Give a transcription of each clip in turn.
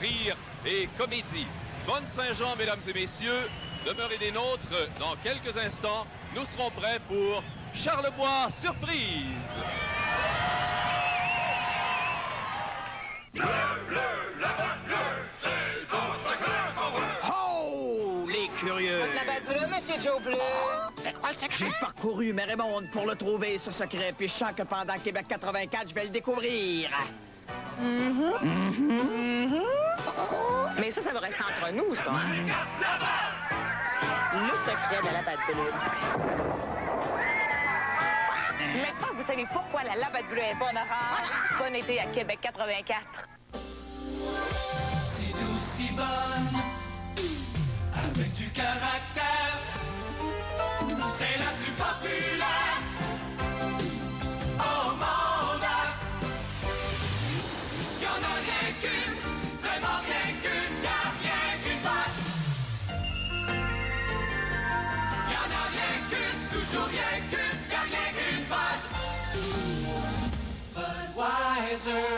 rire et comédie. Bonne Saint-Jean, mesdames et messieurs. Demeurez des nôtres. Dans quelques instants, nous serons prêts pour Charlebois Surprise. Oh, les curieux! La batte bleue, Monsieur Joe Bleu. C'est quoi le secret? J'ai parcouru Mérémonde pour le trouver, ce secret, puis je sens que pendant Québec 84, je vais le découvrir. Mais ça va rester entre nous, ça. Hein? Le secret de la batte bleue. Maintenant, vous savez pourquoi la batte bleue est bonne orange. Bon été à Québec 84. C'est douce, si bonne, avec du caractère. C'est la plus populaire au monde. Y'en a rien qu'une, vraiment rien qu'une, y'a rien qu'une vache. Y'en a rien qu'une, toujours rien qu'une, y'a rien qu'une vache. Budweiser.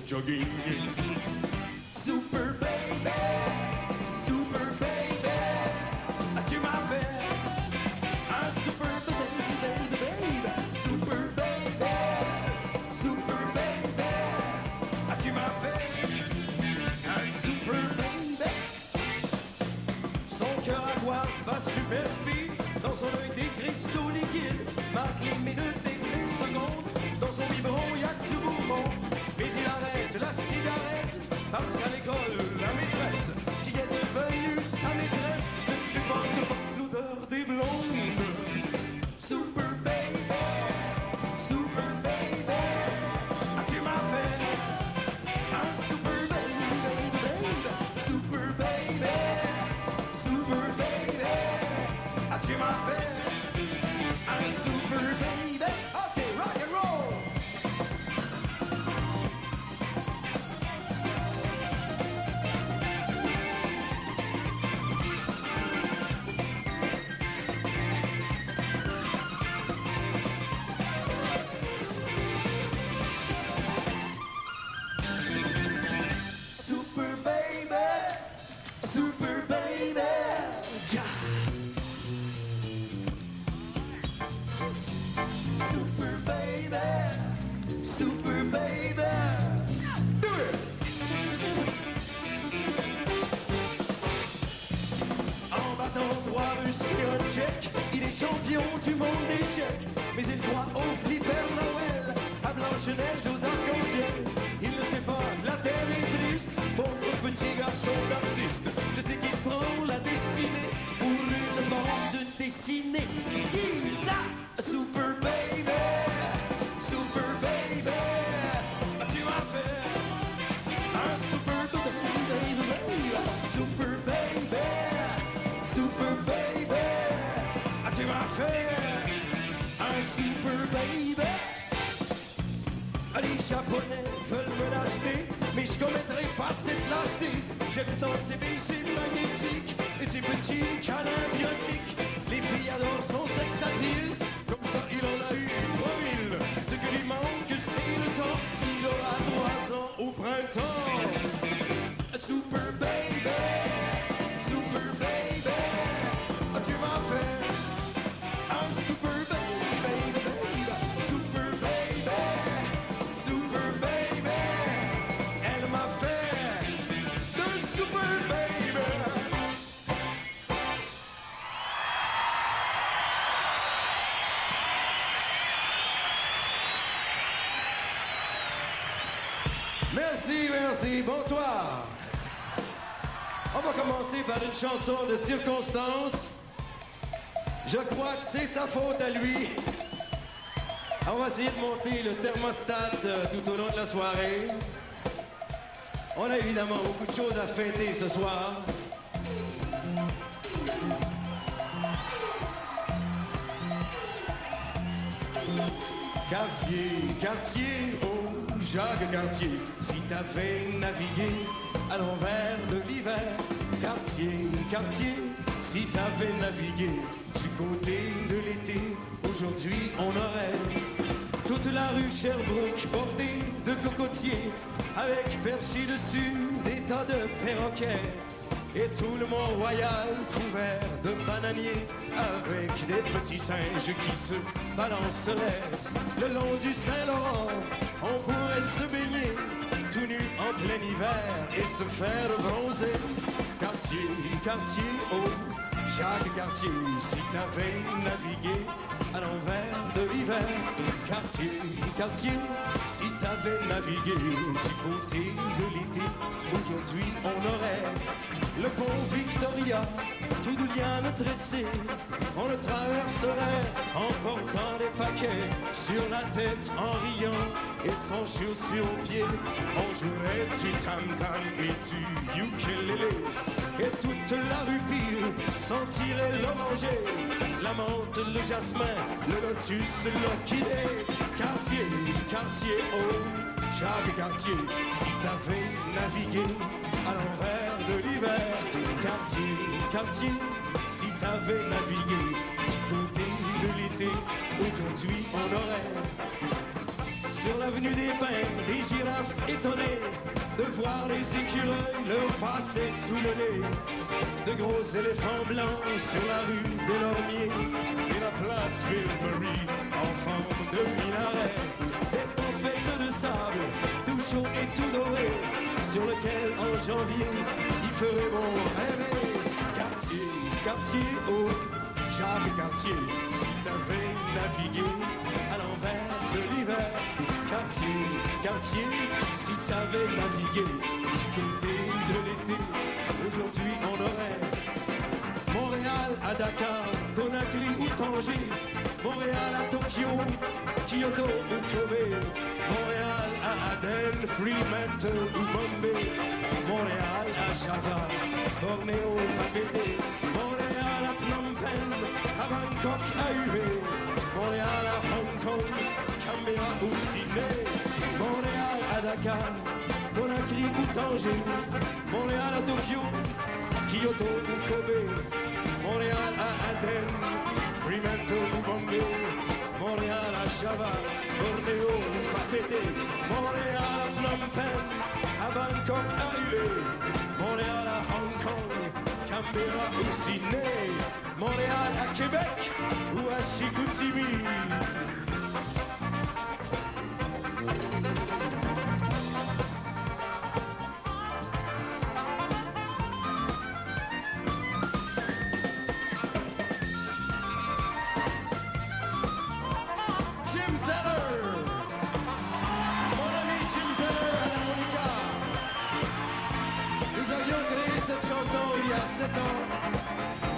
Jogging. Super baby, tu m'as fait un super baby, super baby, tu m'as fait un super baby. Son cœur à boire va super speed, dans son œil des cristaux liquides, marque les minutes et les secondes, dans son biberon y'a que du bourbon. Mais il arrête la cigarette parce qu'à l'école, la maîtresse qui est devenue sa maîtresse ne supporte pas l'odeur des blondes. Super baby, tu m'as fait un super baby, super baby, tu m'as fait un super baby. Ok, rock and roll. Il est champion du monde d'échecs, mais il croit au flipper Noël, à Blanche-Neige, aux arcs-en-ciel. Il ne sait pas que la terre est triste, pauvre petit garçon d'artiste. Je sais qu'il prend la destinée pour une bande dessinée. Qui ça? Super baby, tu m'as fait un super baby, super baby, tu m'as fait un super baby. Les Japonais veulent me l'acheter, mais je commettrai pas cette lâcheté. J'aime tant ces baisers magnétiques et ces petits câlins biotiques. Les filles adorent son sex appeal, comme ça il en a eu 3000. Ce qui lui manque c'est le temps, il aura 3 ans au printemps. Super baby, tu m'as fait un super baby. Merci, merci. Bonsoir. On va commencer par une chanson de circonstance. Je crois que c'est sa faute à lui. On va essayer de monter le thermostat tout au long de la soirée. On a évidemment beaucoup de choses à fêter ce soir. Cartier, Cartier, oh Jacques Cartier, si t'avais navigué à l'envers de l'hiver. Cartier, Cartier, si t'avais navigué du côté de l'été, aujourd'hui on aurait toute la rue Sherbrooke bordée de cocotiers, avec perchés dessus des tas de perroquets. Et tout le Mont-Royal couvert de bananiers, avec des petits singes qui se balanceraient. Le long du Saint-Laurent, on pourrait se baigner, tout nu en plein hiver, et se faire bronzer. Cartier, Cartier, oh, Jacques Cartier, si t'avais navigué à l'envers de l'hiver. Cartier, Cartier, si t'avais navigué du côté de l'été, aujourd'hui on aurait le pont Victoria, tout de liane tressée. On le traverserait en portant des paquets sur la tête, en riant et sans chaussures aux pieds. On jouerait du tam-tam et du ukulélé, et toute la rue pire sentirait l'oranger, la menthe, le jasmin, le lotus, l'orchidée. Cartier, Cartier, oh, Jacques Cartier, si t'avais navigué à l'envers de l'hiver. Cartier, Cartier, si t'avais navigué du côté de l'été, aujourd'hui on aurait sur l'avenue des Pins des girafes étonnées de voir les écureuils leur passer sous le nez, de gros éléphants blancs sur la rue des Lormiers et la place Ville-Marie en forme de minaret, des tempêtes de sable tout chaud et tout doré, sur lequel en janvier il ferait bon rêver. Cartier, Cartier, oh, Jacques Cartier, si t'avais navigué à l'envers de l'hiver. Cartier, Cartier, si t'avais navigué du côté de l'été, aujourd'hui on aurait Montréal à Dakar, Conakry ou Tanger, Montréal à Tokyo, Kyoto ou Kobe, Montréal à Aden, Fremantle ou Bombay, Montréal à Java, Bornéo, Papeete, Montréal à Phnom Penh, à Bangkok, à Hubei, Montréal à Hong Kong, Canberra ou Sydney, Montréal à Dakar, Conakry ou Tanger, Montréal à Tokyo, Kyoto ou Kobe, Montréal à Aden, Fremantle ou Bombay, Montréal à Java, Bornéo ou Papeete, Montréal à Phnom Penh, à Bangkok, à Hubei, Montréal à Hong Kong, Canberra ou Sydney, Montréal à Québec ou à Chicoutimi.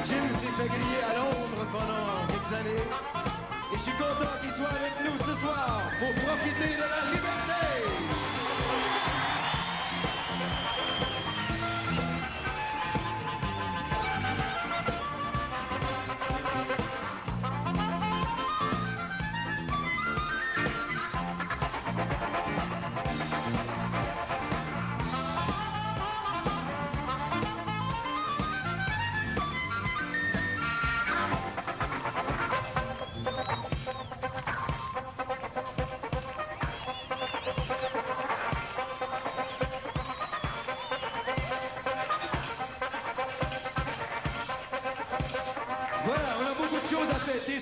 Jim s'est fait griller à l'ombre pendant quelques années. Et je suis content qu'il soit avec nous ce soir pour profiter de la liberté.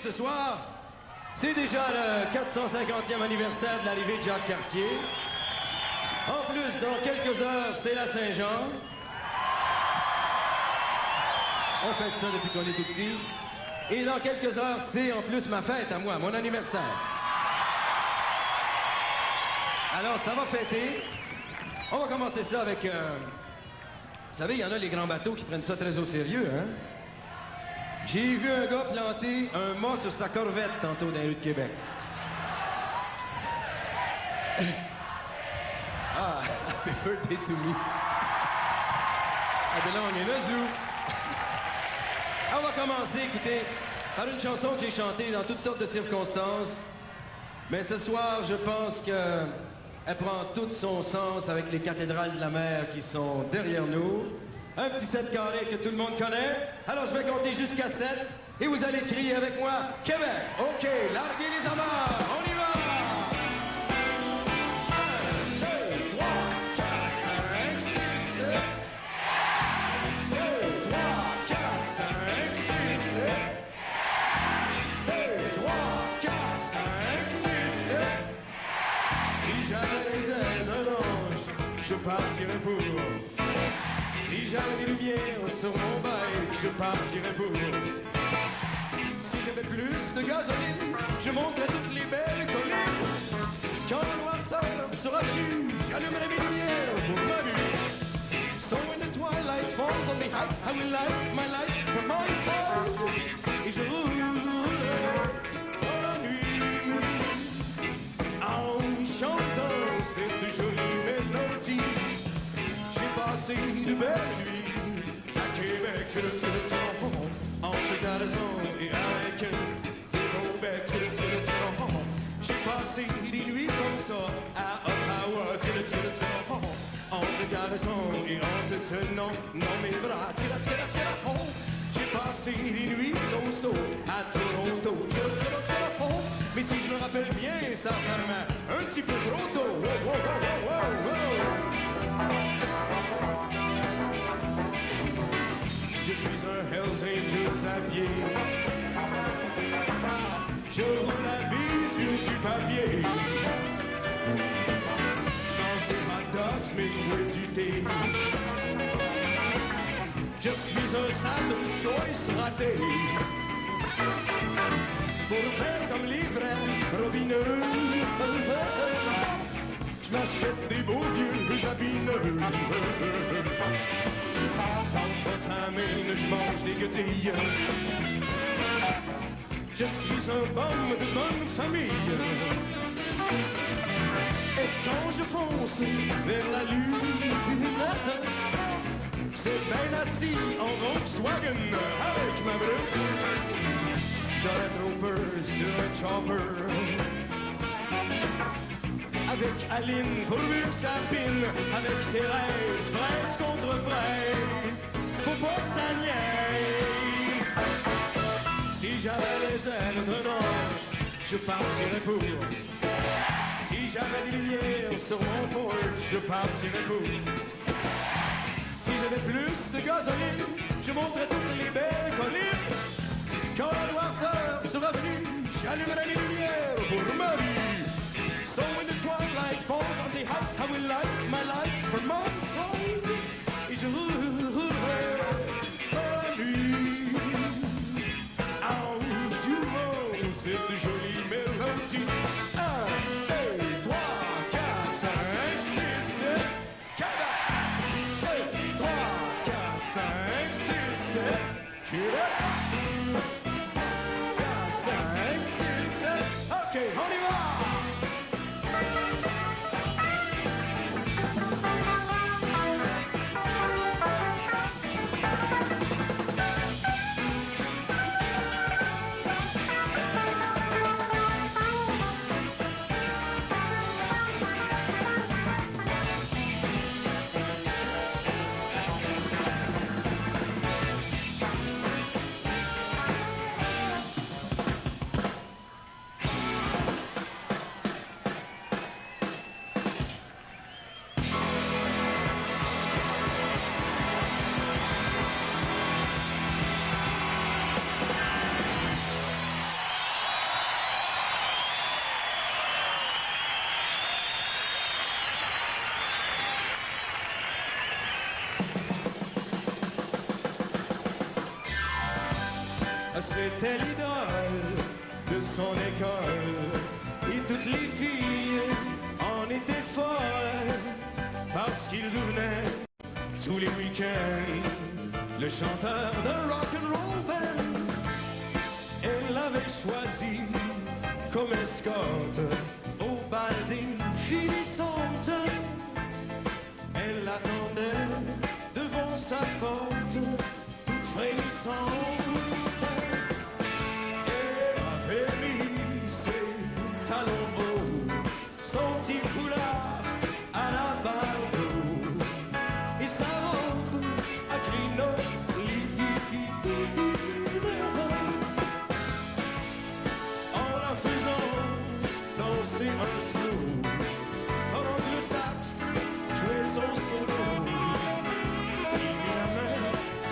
Ce soir, c'est déjà le 450e anniversaire de l'arrivée de Jacques Cartier. En plus, dans quelques heures, c'est la Saint-Jean. On fête ça depuis qu'on est tout petit. Et dans quelques heures, c'est en plus ma fête à moi, mon anniversaire. Alors, ça va fêter. On va commencer ça avec... Vous savez, il y en a les grands bateaux qui prennent ça très au sérieux, hein? J'ai vu un gars planter un mât sur sa corvette tantôt dans les rues de Québec. Ah, happy birthday to me. I belong in a zoo. On va commencer, écoutez, par une chanson que j'ai chantée dans toutes sortes de circonstances. Mais ce soir, je pense qu'elle prend tout son sens avec les cathédrales de la mer qui sont derrière nous. Un petit 7 carré que tout le monde connaît. Alors, je vais compter jusqu'à 7 et vous allez crier avec moi « Québec ». OK, larguez les amarres, on y va! 1, 2, 3, 4, 5, 6, 7. 2, 3, 4, 5, 6, 7. 2, 3, 4, 5, 6, 7. Si j'avais les ailes d'un ange, je partirais pour... Si j'avais des lumières sur mon bike, je partirais pour. Si j'avais plus de gasoline, je monterais toutes les belles collines. Quand la noirceur sera venue, j'allumerai mes lumières pour ma vue. So when the twilight falls on the heights, I will light my lights from my heart. Et je roulerai dans la nuit en chantant cette jolie mélodie. Passé de belles nuits à Québec, entre Carson et Anakin, de Québec, j'ai passé des nuits comme ça à Ottawa, entre Carson et en te tenant dans mes bras, j'ai passé des nuits so à Toronto, mais si je me rappelle bien, ça fait un petit peu trop tôt. Je suis un Hells Angels à pied. Je roule la vie sur du papier. Je mange des hot dogs, mais je bois du thé. Je suis un Saddam's Choice raté. Pour faire comme les vrais robineux, je m'achète des beaux vieux jabineux. Quand je passe à mine, je mange des guetilles. Je suis un homme de bonne famille. Et quand je fonce vers la lune, c'est bien assis en Volkswagen avec ma brune. J'aurais trop peur sur un chopper. Avec Aline, pourvu que ça pine. Avec Thérèse, fraise contre fraise. Faut pas que ça niaise. Si j'avais les ailes d'un ange, je partirais pour. Si j'avais des lumières sur mon Ford, je partirais pour. Si j'avais plus de gasoline, je monterais toutes les belles collines. Quand la noirceur sera venue, j'allumerai les lumières pour ma vie. So when the twilight falls on the heights, I will light my lights from my side. Et je roulerai la nuit en jouant cette jolie mélodie. 1, 2, 3, 4, 5, 6, 7. 1, 2, 3, 4, 5, 6, 7. Québec. 4, 5, 6, 7. OK, on y va! C'était l'idole de son école et toutes les filles en étaient folles. parce qu'il revenait tous les week-ends, le chanteur de rock'n'roll band. Elle l'avait choisi comme escorte au bal des finissantes. Elle l'attendait devant sa porte, toute frémissante. Elle avait mis ses talons hauts, son petit foulard à la barbe et sa robe à crinoline. En la faisant danser un slow, pendant que le sax jouait son solo, il mit la main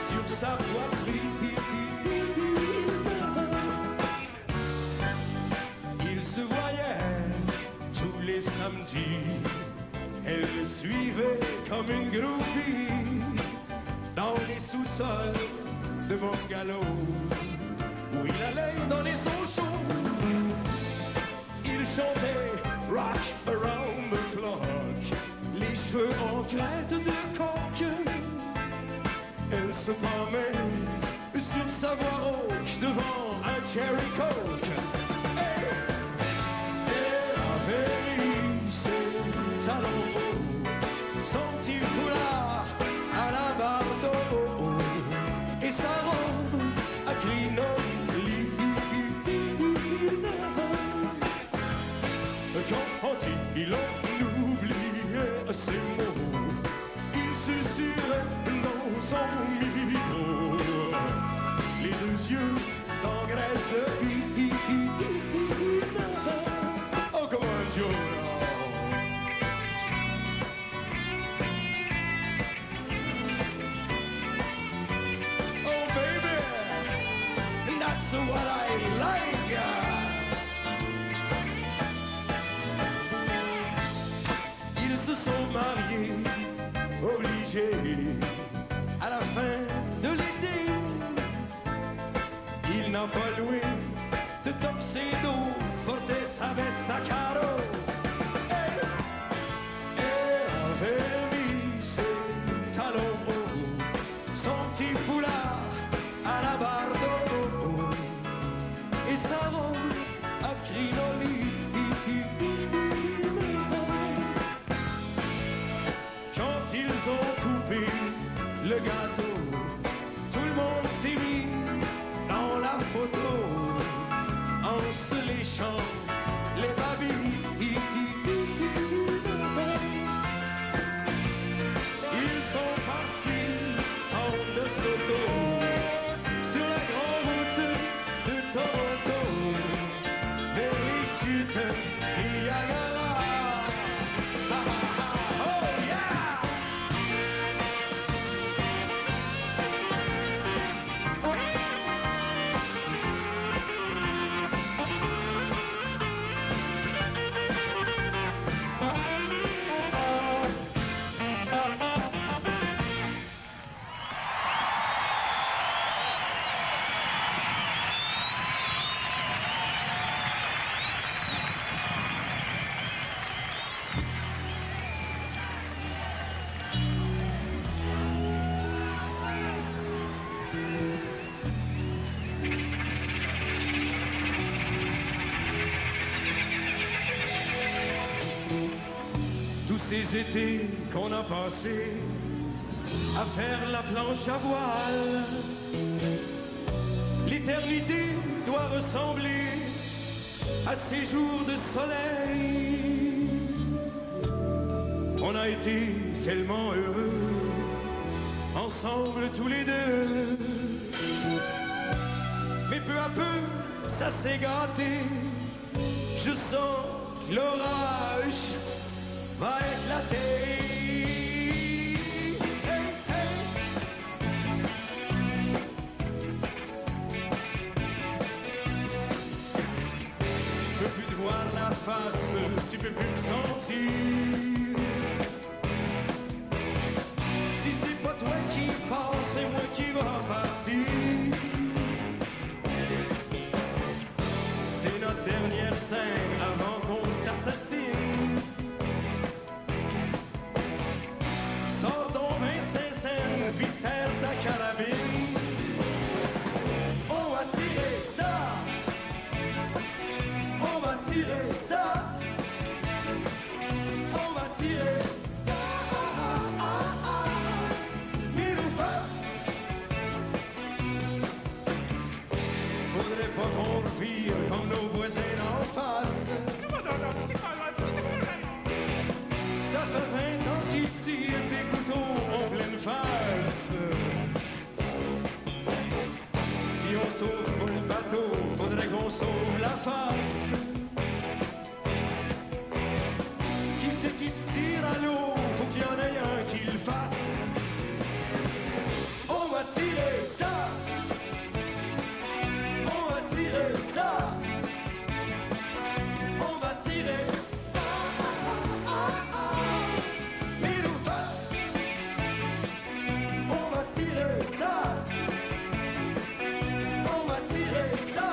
sur sa poitrine. Il se voyait tous les samedis, elle le suivait comme une groupie dans les sous-sols de Bungalow, où il allait donner son show. Il chantait Rock Around the Clock, les cheveux en crête de coque. Elle se promenait sur sa voie rauque devant un Cherry Coke. Elle avait mis ses talons hauts, son petit foulard à la bardeau et sa robe à crinoline. Quand il en oubliait ses mots, il susurrait dans son micro, les deux yeux d'engraisse de vie. Oh, come on, Joe. Oh, baby, that's what I like. Ils se sont mariés, obligés, à la fin de l'été. Il n'a pas loué de tuxedo, portait sa veste à carreaux. Elle avait mis ses talons hauts, son petit foulard à la bardeau et sa robe à crinoline. Quand ils ont coupé le gâteau, tout le monde s'est mis dans la photo en se léchant les babilles. Ils sont partis en de Soto sur la grande route de Toronto vers les chutes Niagara. Oh yeah! Tous ces étés qu'on a passés à faire la planche à voile, l'éternité doit ressembler à ces jours de soleil. On a été tellement heureux ensemble tous les deux, mais peu à peu ça s'est gâté. Je sens que l'orage va éclater. Hey, hey. Je peux plus te voir la face, tu peux plus me sentir. Si c'est pas toi qui pars, c'est moi qui va partir. C'est notre dernière scène avant qu'on s'assassine. va tirer ça. On va tirer ça. Pile ou face. Faudrait pas qu'on le vire comme nos voisins en face. Ça fait 20 ans qu'ils se tirent des couteaux en pleine face. Si on sauve pas le bateau, faudrait qu'on sauve la face. Qui c'est qui se tire à l'eau? Faut qu'il y en ait un qui le fasse. On va tirer ça. On va tirer ça. On va tirer ça. Pile ou face. On va tirer ça. On va tirer ça.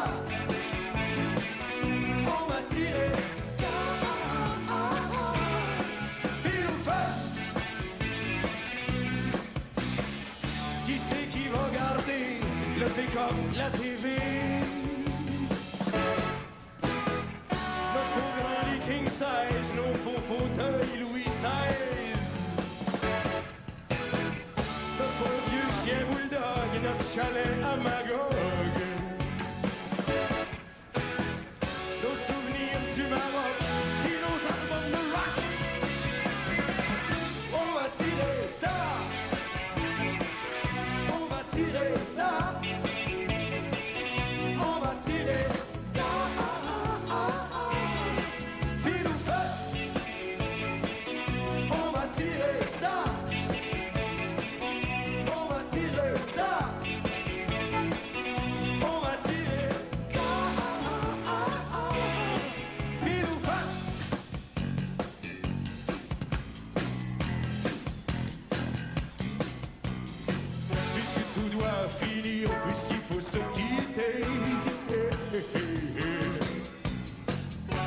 On va tirer ça. Pile ou face. Qui c'est qui va garder le pick-up, la TV? Notre beau grand lit king size, nos faux fauteuils Louis XVI. Notre beau vieux chien bulldog et notre chalet à Magog. Nos souvenirs du Maroc et nos albums de rock. On va tirer ça. On va tirer ça. On va tirer ça. Pile ou face. On va tirer ça. On va tirer ça. On va tirer ça. Pile ou face. Puisque tout doit finir, puisqu'il faut se quitter.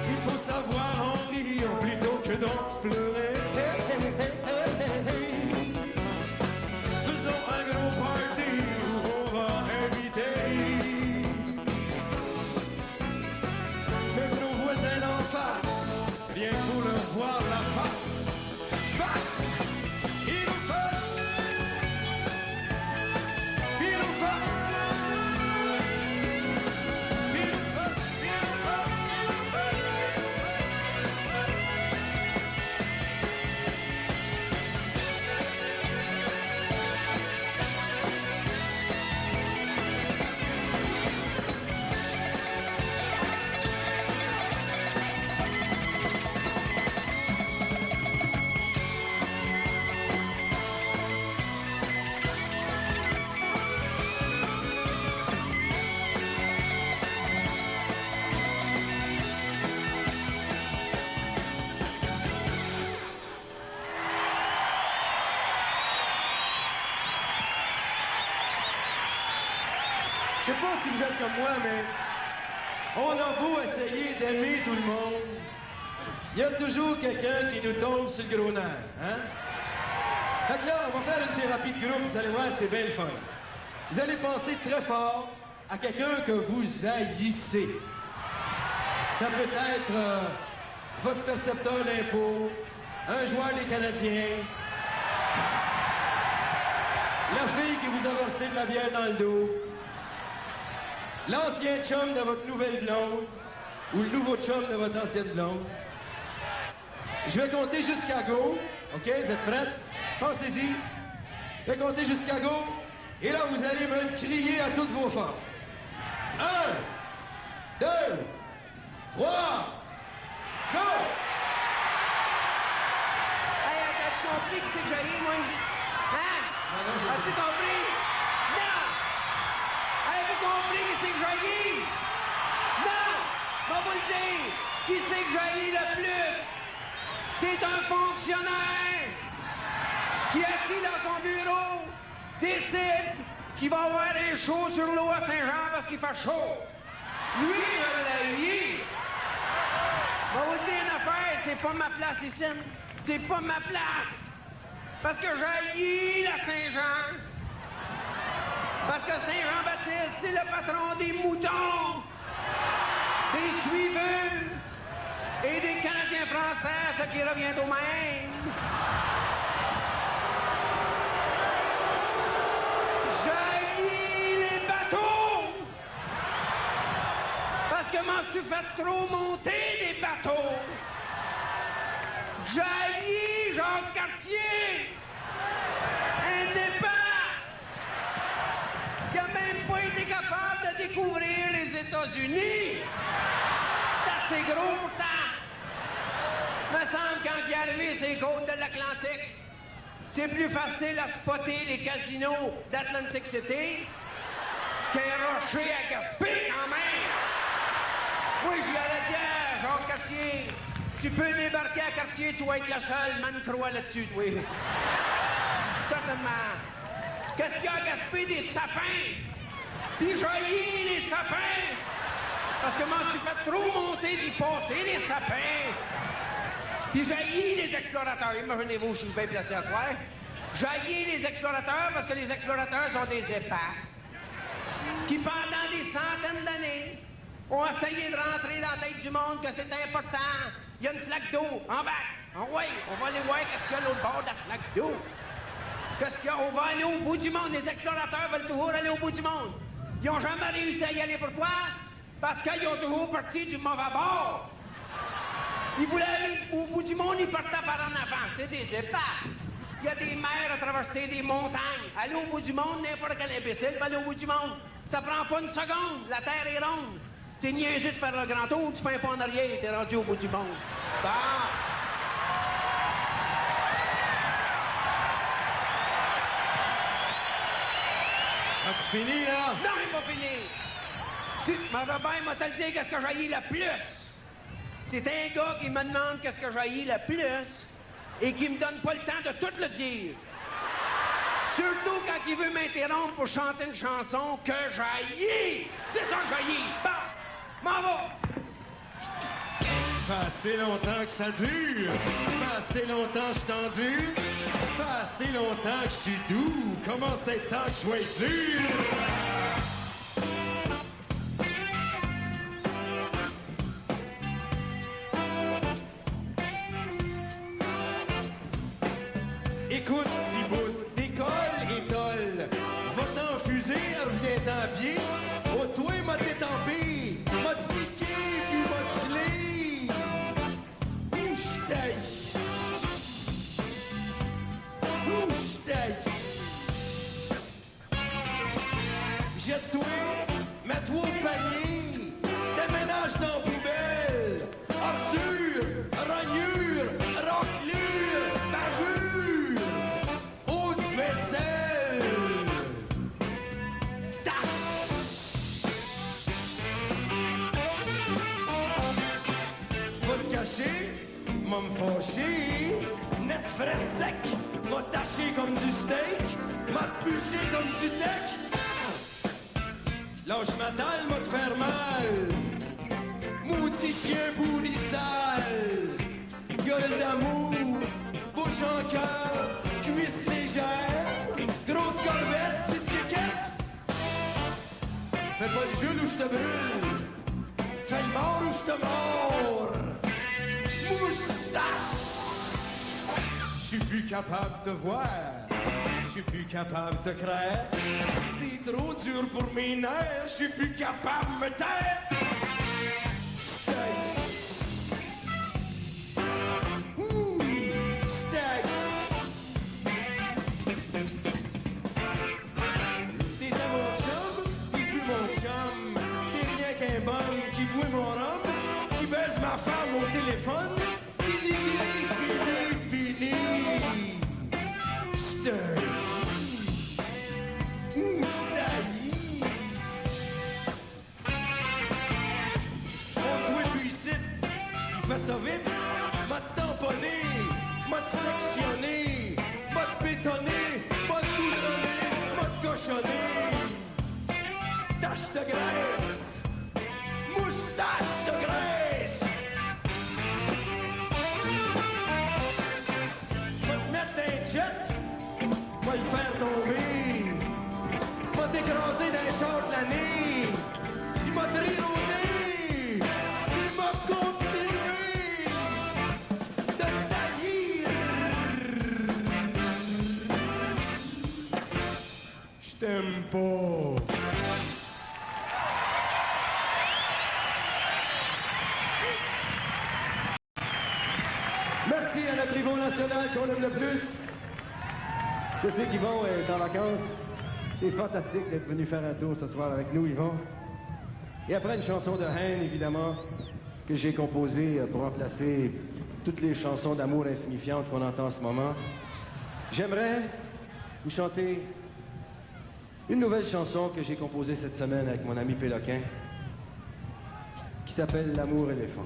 Il faut savoir en rire plutôt que d'en pleurer. Faisons un gros party où on va inviter même nos voisins d'en face, rien pour leur voir la face. Face, il ou face. Pile ou face. Pile ou face. Pile ou face. Je sais pas si vous êtes comme moi, mais on a beau essayer d'aimer tout le monde, il y a toujours quelqu'un qui nous tombe sur le gros nerf, hein? Fait que là, on va faire une thérapie de groupe, vous allez voir, c'est bien le fun. Vous allez penser très fort à quelqu'un que vous haïssez. Ça peut être votre percepteur d'impôts, un joueur des Canadiens, la fille qui vous a versé de la bière dans le dos, l'ancien chum de votre nouvelle blonde ou le nouveau chum de votre ancienne blonde. Je vais compter jusqu'à go. OK, vous êtes prêts? Pensez-y. Je vais compter jusqu'à go. Et là, vous allez me le crier à toutes vos forces. 1, 2, 3, go! Hey, as-tu compris qui c'est que j'ai, moi? Hein? As-tu compris? Non! Avez-vous compris qui c'est que j'ai? Non! On va le dire! Qui c'est que j'ai le plus? C'est un fonctionnaire qui, assis dans son bureau, décide qu'il va avoir des shows sur l'eau à Saint-Jean parce qu'il fait chaud. Lui, je l'ai. Je vais vous dire une affaire, c'est pas ma place ici. C'est pas ma place. Parce que j'haïs la Saint-Jean. Parce que Saint-Jean-Baptiste, c'est le patron des moutons, des suiveux, et des Canadiens français, ce qui revient au même. J'haïs les bateaux! Parce que m'as-tu fait trop monter des bateaux? J'haïs Jacques Cartier! Un épais! Qui a même pas été capable de découvrir les États-Unis! C'est assez gros, ça! Me semble quand il est arrivé ces côtes de l'Atlantique, c'est plus facile à spotter les casinos d'Atlantic City qu'un rocher à Gaspé, quand même! Oui, j'y allais dire, Jacques Cartier, tu peux débarquer à Cartier, tu vas être le seul, man croix là-dessus, oui. Certainement. Qu'est-ce qu'il y a à Gaspé? Des sapins! Puis jaillit les sapins! Parce que moi, tu fais trop monter puis passer les sapins! Puis jaillit les explorateurs. Imaginez-vous, je suis bien placé à soir. Jaillit les explorateurs parce que les explorateurs sont des épais qui, pendant des centaines d'années, ont essayé de rentrer dans la tête du monde que c'est important. Il y a une flaque d'eau en bas. Ah oui, on va aller voir qu'est-ce qu'il y a l'autre bord de la flaque d'eau. Qu'est-ce qu'il y a? On va aller au bout du monde. Les explorateurs veulent toujours aller au bout du monde. Ils n'ont jamais réussi à y aller. Pourquoi? Parce qu'ils ont toujours parti du mauvais bord. Ils voulaient aller au bout du monde, ils partaient par en avant. C'est des épais. Il y a des mers à traverser des montagnes. Aller au bout du monde, n'importe quel imbécile va aller au bout du monde. Ça prend pas une seconde. La Terre est ronde. C'est niaiseux de faire le grand tour, tu fais un pas en arrière, t'es rendu au bout du monde. Bon. As-tu fini, là? Non, il m'a fini. Ma Robert m'a te le dit qu'est-ce que j'haïs le plus. C'est un gars qui me demande qu'est-ce que j'haïs le plus et qui me donne pas le temps de tout le dire. Surtout quand il veut m'interrompre pour chanter une chanson que j'haïs. C'est ça que j'haïs. Bon. M'en va! Fait assez longtemps que ça dure. Fait assez longtemps que je t'endure. Fait assez longtemps que je suis doux. Comment c'est temps que je sois dur? Écoute, si bout d'école, école. Va-t'en fusée, reviens-t'en à pied. Oh, toi, m'a détempé. M'a piqué, puis m'a gelé. Où j't'aille? Où j't'aille? Jette-toi, mets-toi au panier. Déménage dans la poubelle. Arthur, rognure, raclure, bavure. Haute vaisselle. Va te cacher, m'a me fâcher, net frais sec, m'a taché comme du steak, m'a poussé comme du deck. Lâche ma dalle, m'a te faire mal, maudit chien pourri sale, gueule d'amour, bouche en cœur, cuisse légère, grosse corvette, petite quéquette. Fais pas le jeu où je te brûle. Fais le mort ou je te mords. Moustache! Je suis plus capable de voir. Je suis plus capable de craindre. C'est trop dur pour mes nerfs. Je suis plus capable de me taire. Ma femme au téléphone, il est fini. On doit plus ici, il fait ça vite, m'a tamponné, m'a sectionné, m'a bétonné, m'a goudronné, m'a cochonné. Tache de graisse, moustache de graisse. Va le faire tomber. Va t'écraser dans les chars de l'année. Il m'a drillé au nez. Il m'a continué. l'attribut national qu'on aime le plus. Je sais qu'Yvon est en vacances. C'est fantastique d'être venu faire un tour ce soir avec nous, Yvon. Et après une chanson de haine, évidemment, que j'ai composée pour remplacer toutes les chansons d'amour insignifiantes qu'on entend en ce moment, j'aimerais vous chanter une nouvelle chanson que j'ai composée cette semaine avec mon ami Péloquin, qui s'appelle L'amour éléphant.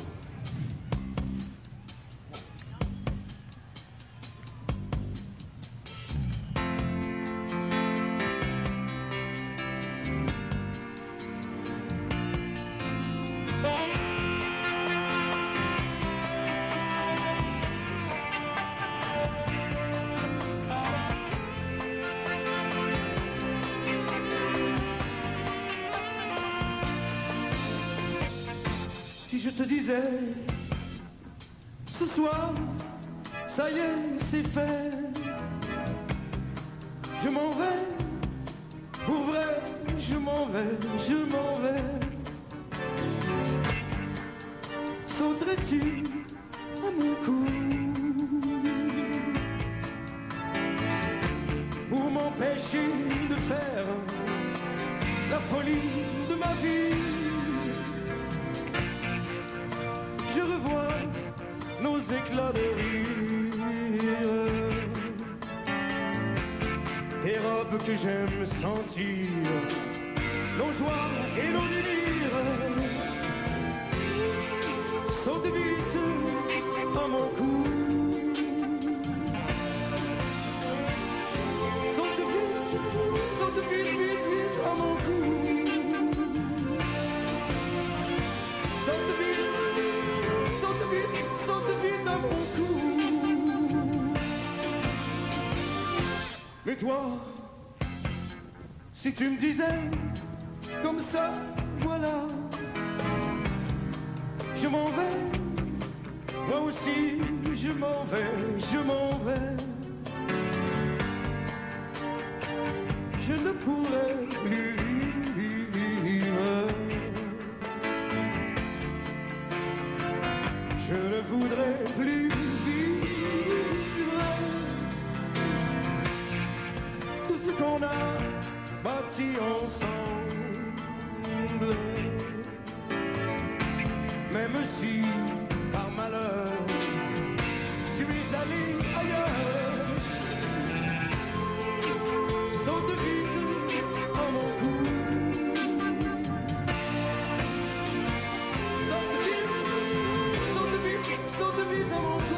Si je te disais, ce soir, ça y est, c'est fait, je m'en vais, pour vrai, je m'en vais, je m'en vais. Sauterais-tu à mon cou pour m'empêcher de faire la folie de ma vie? Je revois nos éclats de rire, des robes que j'aime sentir, nos joies et nos délires. Saute vite à mon cou, saute vite, vite, vite à mon cou. Saute vite à mon cou. Mais toi, si tu me disais comme ça, voilà, je m'en vais, moi aussi je m'en vais, je m'en vais. Je ne pourrai plus vivre. Je ne voudrais plus vivre tout ce qu'on a bâti ensemble. Même si, par malheur, tu es allé ailleurs, saute vite à mon cou. Saute vite à mon cou. Saute vite à mon cou.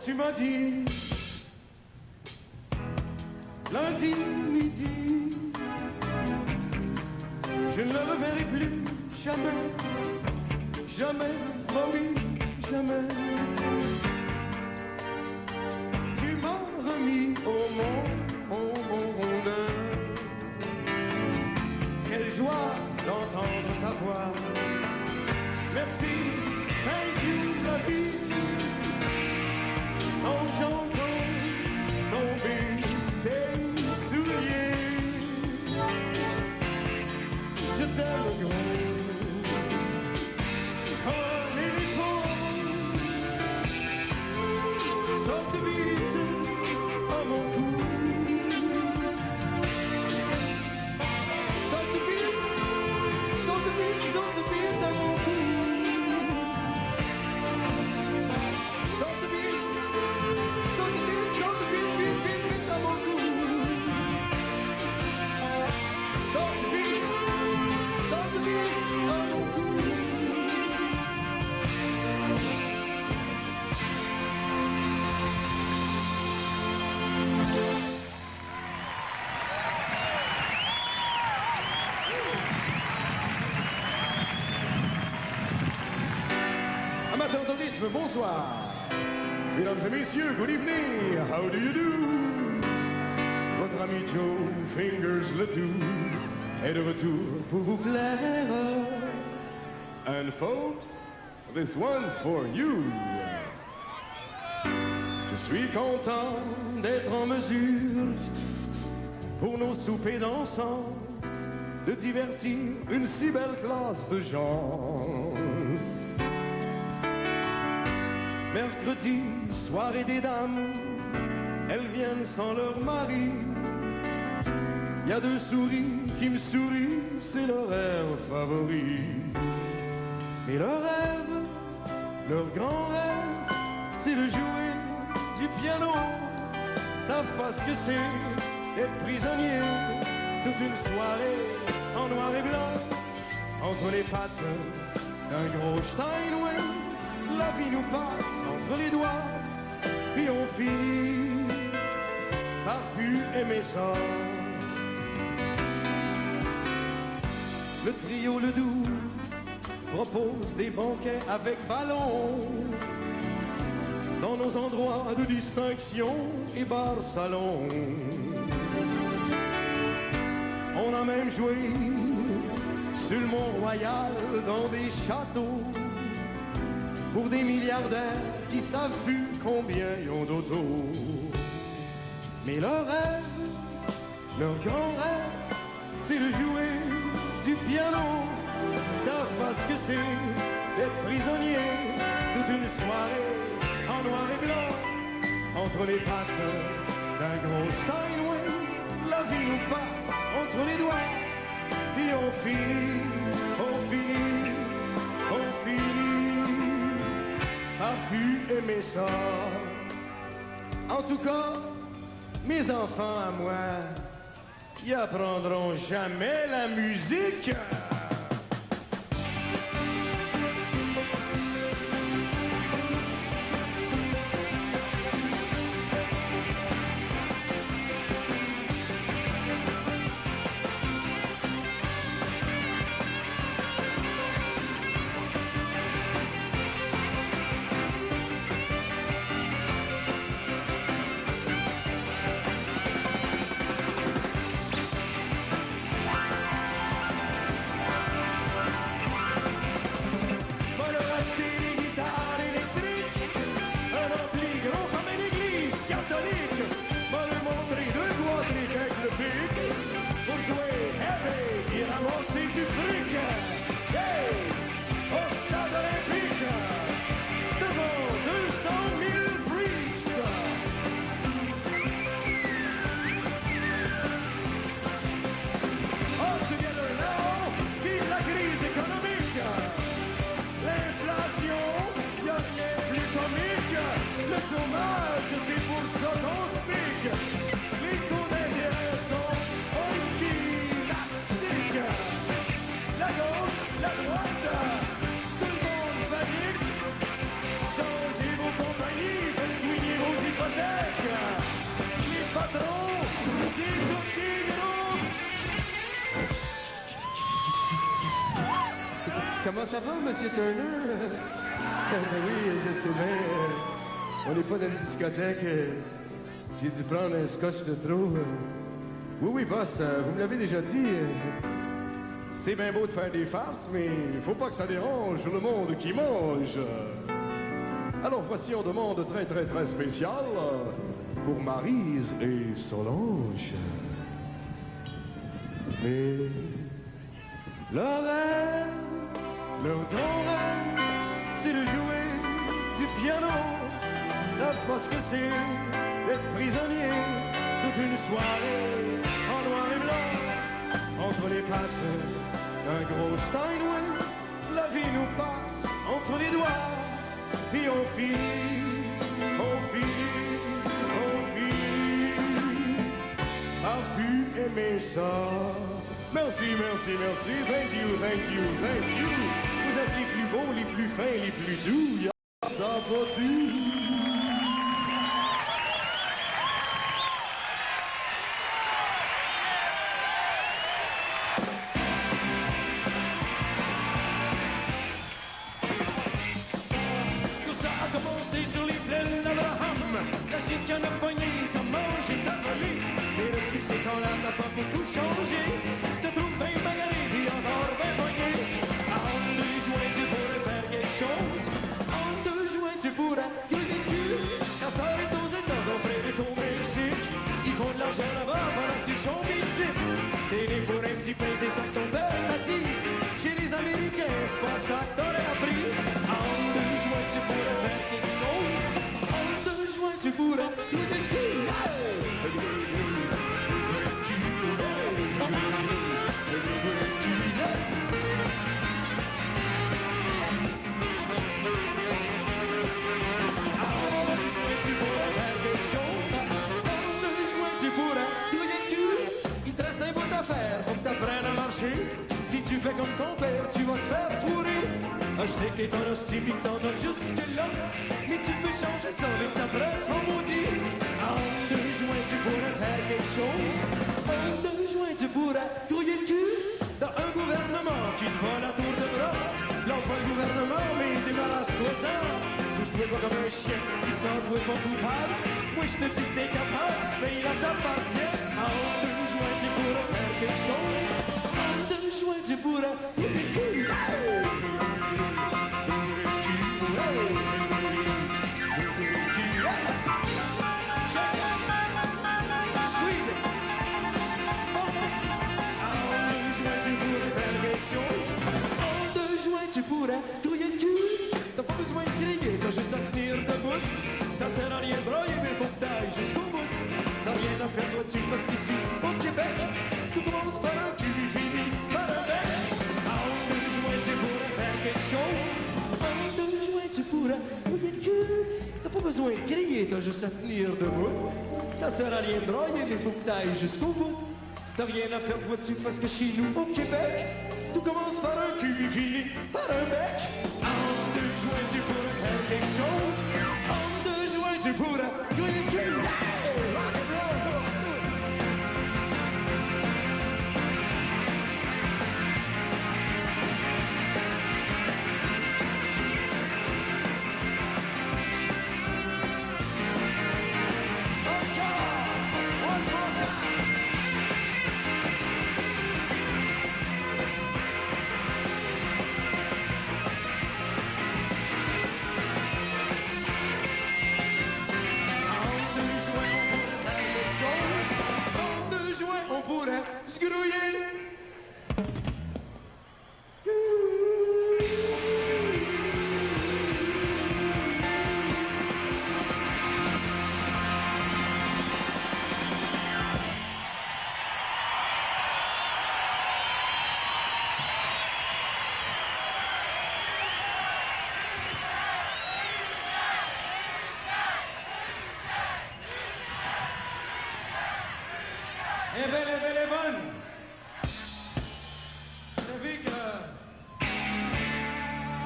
Tu m'as dit lundi midi, je ne le reverrai plus jamais, jamais, promis, jamais. Tu m'as remis au monde. Quelle joie d'entendre ta voix. Merci, thank you, la vie. En chantant tomber tes souliers, je t'aime gros comme l'éléphant. Saute vite à mon cou. Saute vite, saute vite, saute vite. Amateur de rythme, bonsoir. Mesdames et messieurs, good evening. How do you do? Votre ami Joe Fingers le tout est de retour pour vous plaire. And folks, this one's for you. Je suis content d'être en mesure, pour nos soupers dansants, de divertir une si belle classe de gens. Mercredi, soirée des dames, elles viennent sans leur mari. Il y a deux souris qui me sourient, c'est leur rêve favori. Mais leur rêve, leur grand rêve, c'est de jouer du piano. Savent pas ce que c'est d'être prisonnier toute une soirée en noir et blanc entre les pattes d'un gros Steinway. La vie nous passe entre les doigts, puis on finit par plus aimer ça. Le trio Le Doux propose des banquets avec ballon dans nos endroits de distinction et bar salon. On a même joué sur le Mont-Royal dans des châteaux pour des milliardaires qui savent plus combien ils ont d'auto. Mais leur rêve, leur grand rêve, c'est de jouer du piano. Ils savent pas ce que c'est d'être prisonnier toute une soirée en noir et blanc entre les pattes d'un gros Steinway. La vie nous passe entre les doigts, puis on finit par plus aimer ça. En tout cas, mes enfants à moi, ils apprendront jamais la musique. Comment ça va, Monsieur Turner? Oui, je sais bien. On n'est pas dans une discothèque. J'ai dû prendre un scotch de trop. Oui, boss, vous me l'avez déjà dit. C'est bien beau de faire des farces, mais il faut pas que ça dérange le monde qui mange. Alors voici une demande très, très, très spéciale pour Maryse et Solange. Mais leur rêve, leur grand rêve, c'est de jouer du piano. Ils savent pas ce que c'est d'être prisonnier toute une soirée en noir et blanc entre les pattes d'un gros Steinway. La vie nous passe entre les doigts, puis on finit par plus aimer ça. Merci, merci, merci. Thank you. Vous êtes les plus beaux, les plus fins, les plus doux. Y'a pas tout. c'est pas ça que t'aurais appris. En 2 juin, tu pourrais faire quelque chose. En 2 juin, tu pourrais tout de suite. Faut que t'apprennes à marcher. Si tu fais comme ton père, tu vas te faire fourrer. Je sais que t'es un hostie pis que t'en as jusque-là, mais tu peux changer ça avec sa presse, oh maudit. En 2 juin, tu pourrais faire quelque chose. En 2 juin, tu pourrais grouiller le cul. Dans un gouvernement qui te vole la tour de bras. Non, pas le gouvernement, mais débarrasse-toi-en. Pousse-toi pas comme un chien qui s'entoure pas coupable. Moi, je te dis que t'es capable, ce pays-là t'appartient. En 2 juin, tu pourrais faire quelque chose. En 2 juin, tu pourrais grouiller le cul. Tu pourrais grouiller le cul. T'as pas besoin de crier, t'as juste à tenir debout. Ça sert à rien de broyer, mais faut que t'ailles jusqu'au bout. T'as rien à faire là-dessus parce qu'ici, au Québec, tout commence par un cul, finit par un bec. En 2 juin, tu pourrais faire quelque chose. En 2 juin, tu pourrais grouiller le cul. T'as pas besoin de crier, t'as juste à tenir debout. Ça sert à rien de broyer, mais faut que t'ailles jusqu'au bout. T'as rien à perdre, vois-tu, parce que chez nous, au Québec, tout commence par un cul, finit par un bec. En 2 juin, tu pourrais faire quelque chose. En 2 juin, tu pourrais grouiller le cul. Hey, rock and roll. Elle est bonne. Vous savez que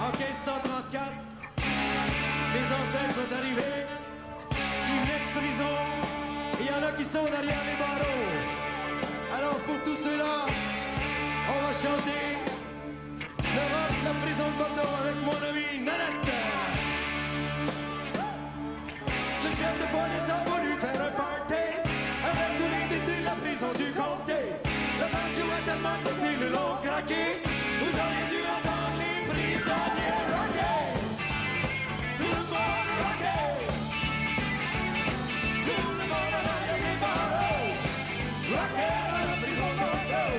en 1534, les ancêtres sont arrivés, ils venaient de prison, et il y en a qui sont derrière les barreaux. Alors pour tous ceux-là, on va chanter l'Europe, la prison de Bordeaux avec mon ami Nanette. Le chef de police a voulu faire un party avec tous les détenus de la prison du comté. Le vent jouait tellement que ses cellules ont craqué. Vous auriez dû entendre les prisonniers rocker. Tout le monde rocker. Tout le monde avec les barreaux. Rocker à la prison de Bordeaux.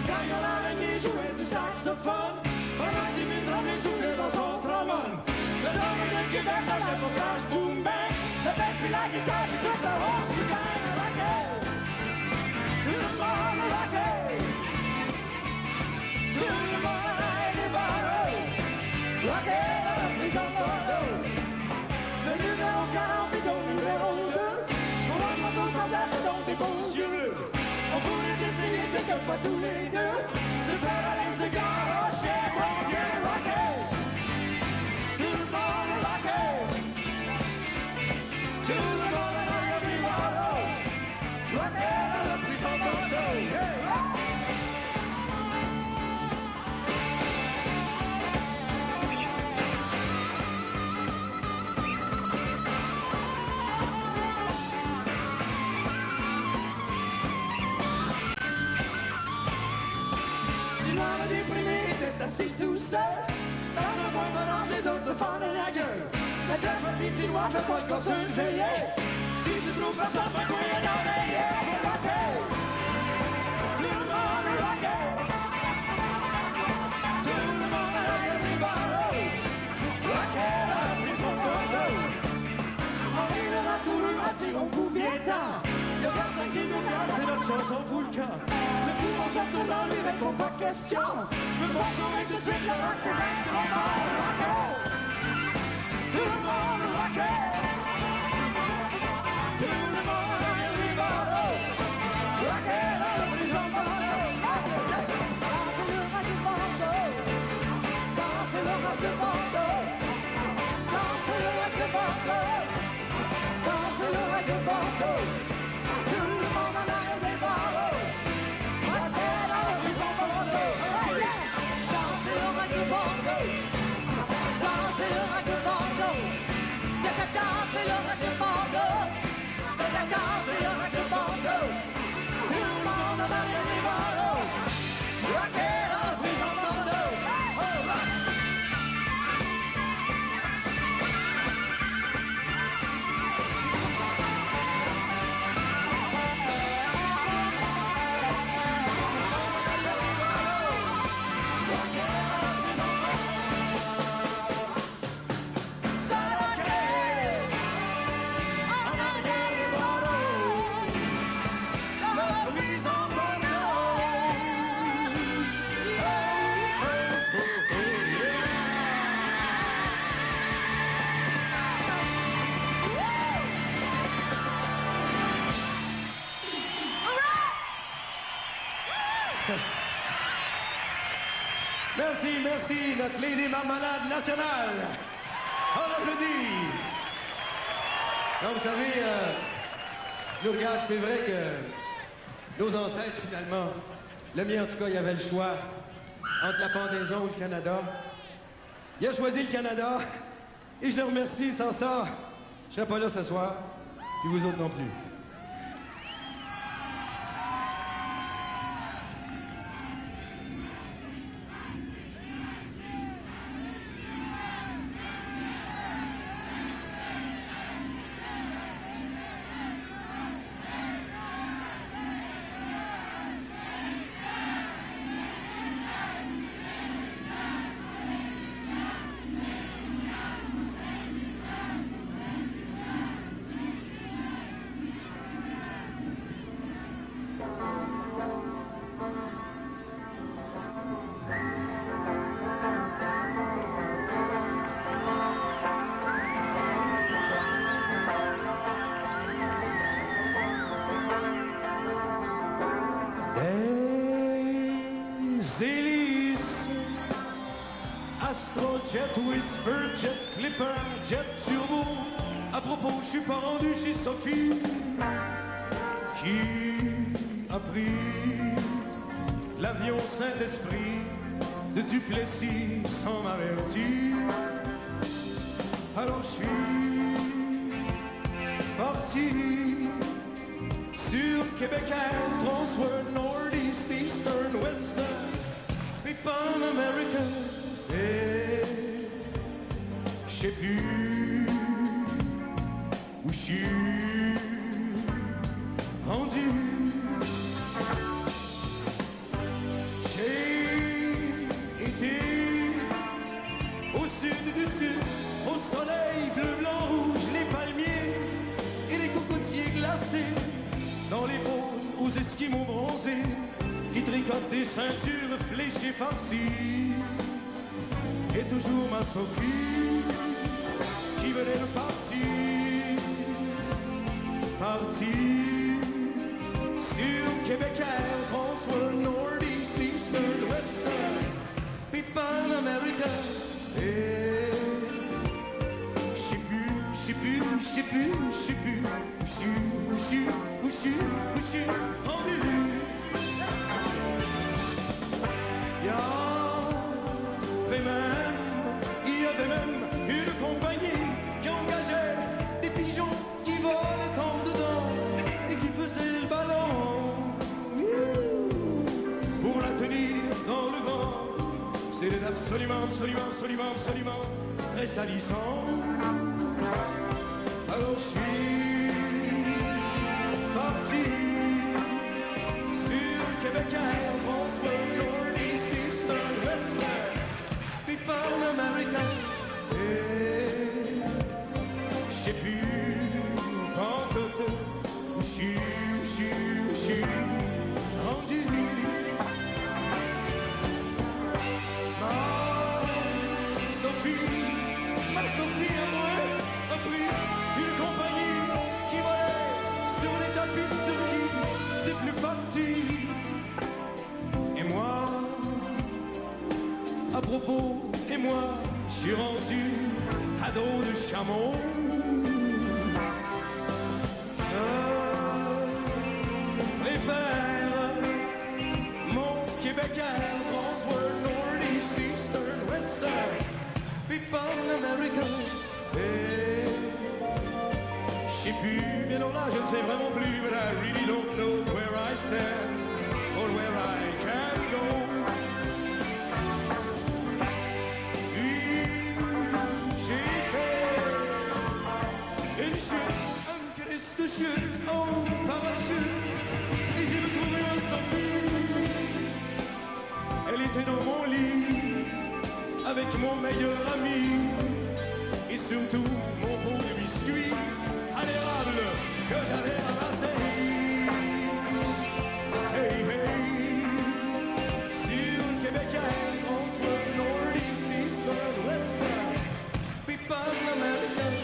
Quand il y en a l'araignée jouait du saxophone, pendant que Jimmy Tremblay soufflait dans son trombone. Le dôme de Québec lâchait pour flash boom bang. Le pêche puis la guitare puis toute la horse du gang rocker. Tout le monde rocker. Tout le monde avec les barreaux. Rocker à la prison de Bordeaux. Le numéro 40 est au numéro 2. On va pas sauce sans arrêt dans des beaux yeux. On pourrait essayer de que pas tous les deux se faire aller se garocher. On vient rocker. Tout le monde rocker. Tout le monde avec les barreaux. Rocker à la prison de Bordeaux. Hey, t'es assis tout seul dans un coin pendant que les autres se fendent la gueule. La jeune petite chinoise fait pas le gosse veiller. Si tu trouves personne, pas quoi dans les yeux. Rocker. Tout le monde rocker. Tout America. Le plus bon chanteur lui répond pas de question. Le bon jour tout de suite, le rock, c'est bien tout le monde rock'n'roll. Tout le monde rock'n'roll. Tout le monde rock'n'roll. Rock'n'roll, plus on danse le rock de Bordeaux. Danse le rock de Bordeaux. Danse le rock de Bordeaux. Tout le monde en arrière des barreaux. Rock'n'roll, plus on Bordeaux. Danse le rock de Bordeaux. Danse le rock de Bordeaux. Danse le rock de Bordeaux. Danse le rock de Bordeaux. Tout le monde en arrière des barreaux. Rock'n'roll, plus on Bordeaux. Merci, merci, notre Lady Marmalade nationale. On applaudit. Donc, vous savez, nous regarde, c'est vrai que nos ancêtres, finalement, le mien en tout cas, il y avait le choix entre la pendaison ou le Canada. Il a choisi le Canada et je le remercie. Sans ça, je serais pas là ce soir, et vous autres non plus. Jet, Whisper, Jet, Clipper, Jet Turbo. À propos, je suis pas rendu chez Sophie, qui a pris l'avion Saint-Esprit de Duplessis sans m'avertir. Alors je suis parti sur Québec Air, Transworld, Northeast, Eastern, Western, puis Pan American. Et je sais plus où je suis rendu. J'ai été au sud du sud, au soleil bleu, blanc, rouge, les palmiers et les cocotiers glacés, dans les pôles aux esquimaux bronzés qui tricotent des ceintures fléchées farcies. Et toujours ma Sophie qui venait de partir, sur Québec Air, Transworld, Northeast, Eastern, Western, puis Pan American. Et je sais plus où je suis rendu. Il y avait même une compagnie qui engageait des pigeons qui volaient en dedans et qui faisaient le ballon pour la tenir dans le vent. C'était absolument très salissant. Alors je suis parti sur Québec Air, Transworld, Northeast, Eastern, Western, Pan American. Et je sais plus quand où je suis rendu. Sophie à moi a pris une compagnie qui volait sur les tapis de Turquie, c'est plus parti. Et moi, à propos, et moi, je suis rendu à dos de chameau. Je préfère mon Québécois, François, Northeast, Eastern, Western, people American. Et je sais plus, mais non là, je ne sais vraiment plus, but I really don't know where I stand or where I can go. J'ai fait une chute, un Christ de chute, en parachute, et j'ai retrouvé un Sophie. Elle était dans mon lit, avec mon meilleur ami, et surtout mon pot de biscuits à l'érable que j'avais ramassé. Hey, hey, sur Québec, François, Northeast, Eastern, Western, people American.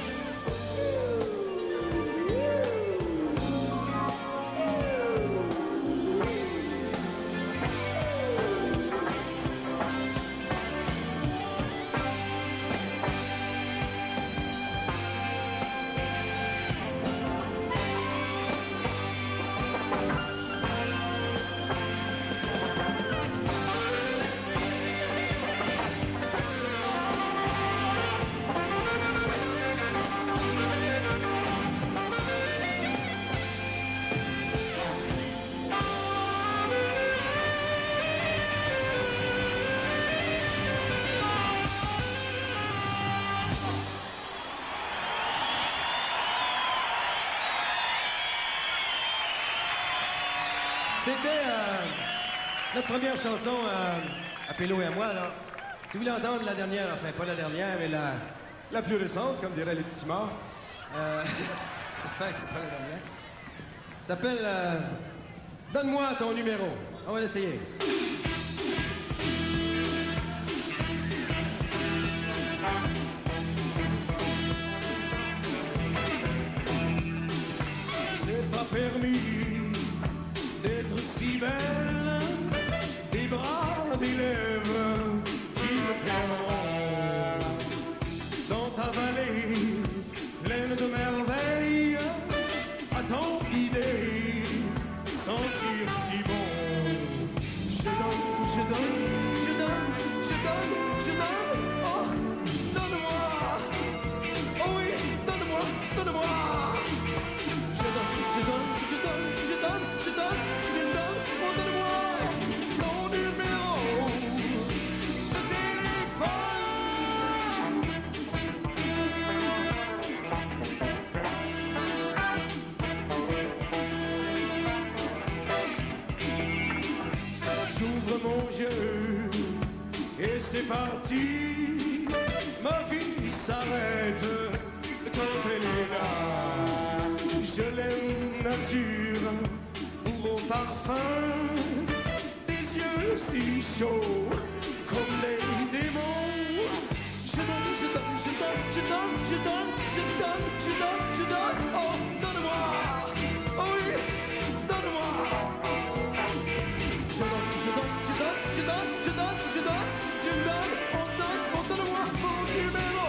C'était notre première chanson à Pélo et à moi. Alors, si vous voulez entendre la dernière, enfin pas la dernière, mais la plus récente, comme dirait les petits morts, j'espère que c'est pas la dernière, s'appelle Donne-moi ton numéro. On va l'essayer. C'est pas permis d'être si belle, des bras, des lèvres qui me prendront dans ta vallée pleine de merveilles. À ton idée, sentir si bon. Je donne, je donne, je donne, je donne, je donne. Oh, donne-moi. Oh oui, donne-moi, donne-moi. Je donne, je donne, je donne, je donne, je donne, je donne, oh, donne-moi ton numéro de téléphone. J'ouvre mon jeu et c'est parti. Ma vie s'arrête quand elle est là. Je l'aime nature, au parfum, des yeux si chauds comme les démons. Je donne, je donne, je donne, je donne, je donne, je donne, je donne, je donne. Oh, donne-moi. Oh oui, donne-moi. Je donne, je donne, je donne, je donne, je donne, je donne, je donne. On se donne, oh, donne-moi mon numéro.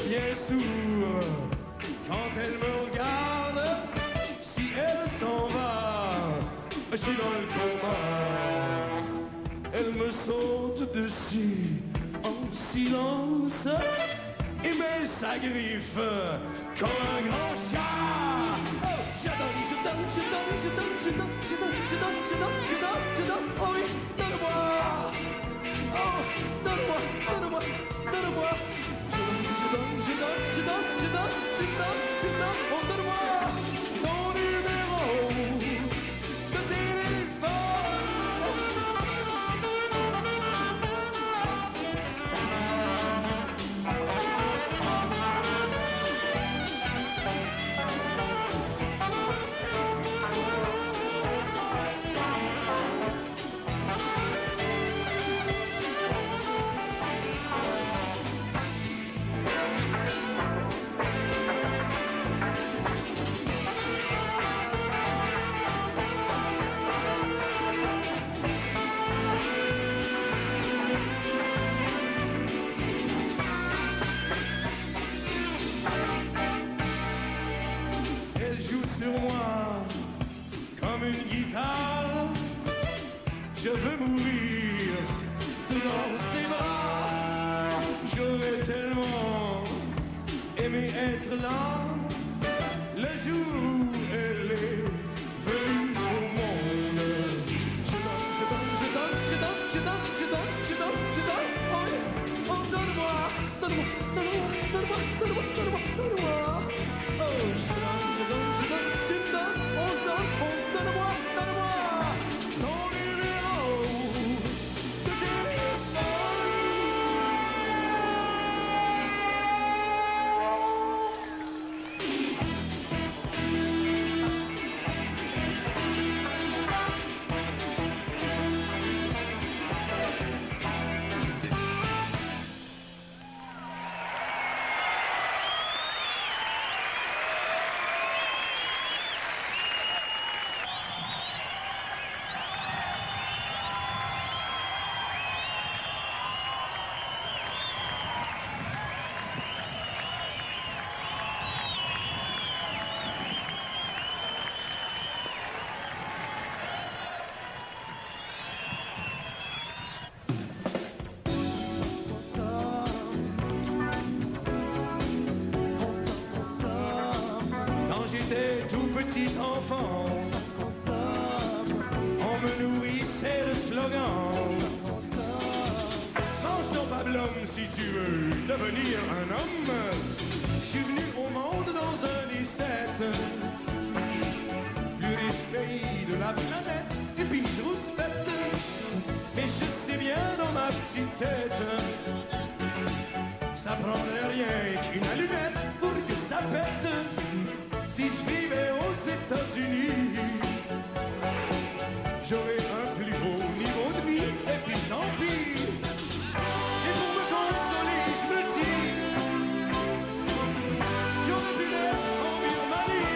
Bien sourd quand elle me regarde. Si elle s'en va, je suis dans le coma. Elle me saute dessus en silence et met sa griffe comme un grand chat. Oh, je donne, je donne, je donne, je donne, je donne, je donne, je donne, je donne, je donne, je donne. Oh oui, donne-moi. Oh, donne-moi, donne-moi, donne-moi. Je donne, je donne, je donne, je donne, je donne, je donne, oh, donne-moi ton numéro de téléphone. pour moi comme une guitare. Je veux mourir dans ses bras. J'aurais tellement aimé être là le jour où elle est venue au monde. Je donne, oh, donne-moi. Oh, je donne, tu me donnes, on se donne, donne-moi. Ton numéro de téléphone. Petit enfant, on me nourrissait de slogans. Mange ton pablum si tu veux devenir un homme. Je suis venu au monde dans un des 7 plus riches pays de la planète. Et puis je rouspète, mais je sais bien dans ma petite tête, ça prendrait rien qu'une allumette pour que ça pète. Si je vivais aux États-Unis, j'aurais un plus beau niveau de vie, et puis tant pis. Et pour me consoler, je me dis, j'aurais pu naître en Birmanie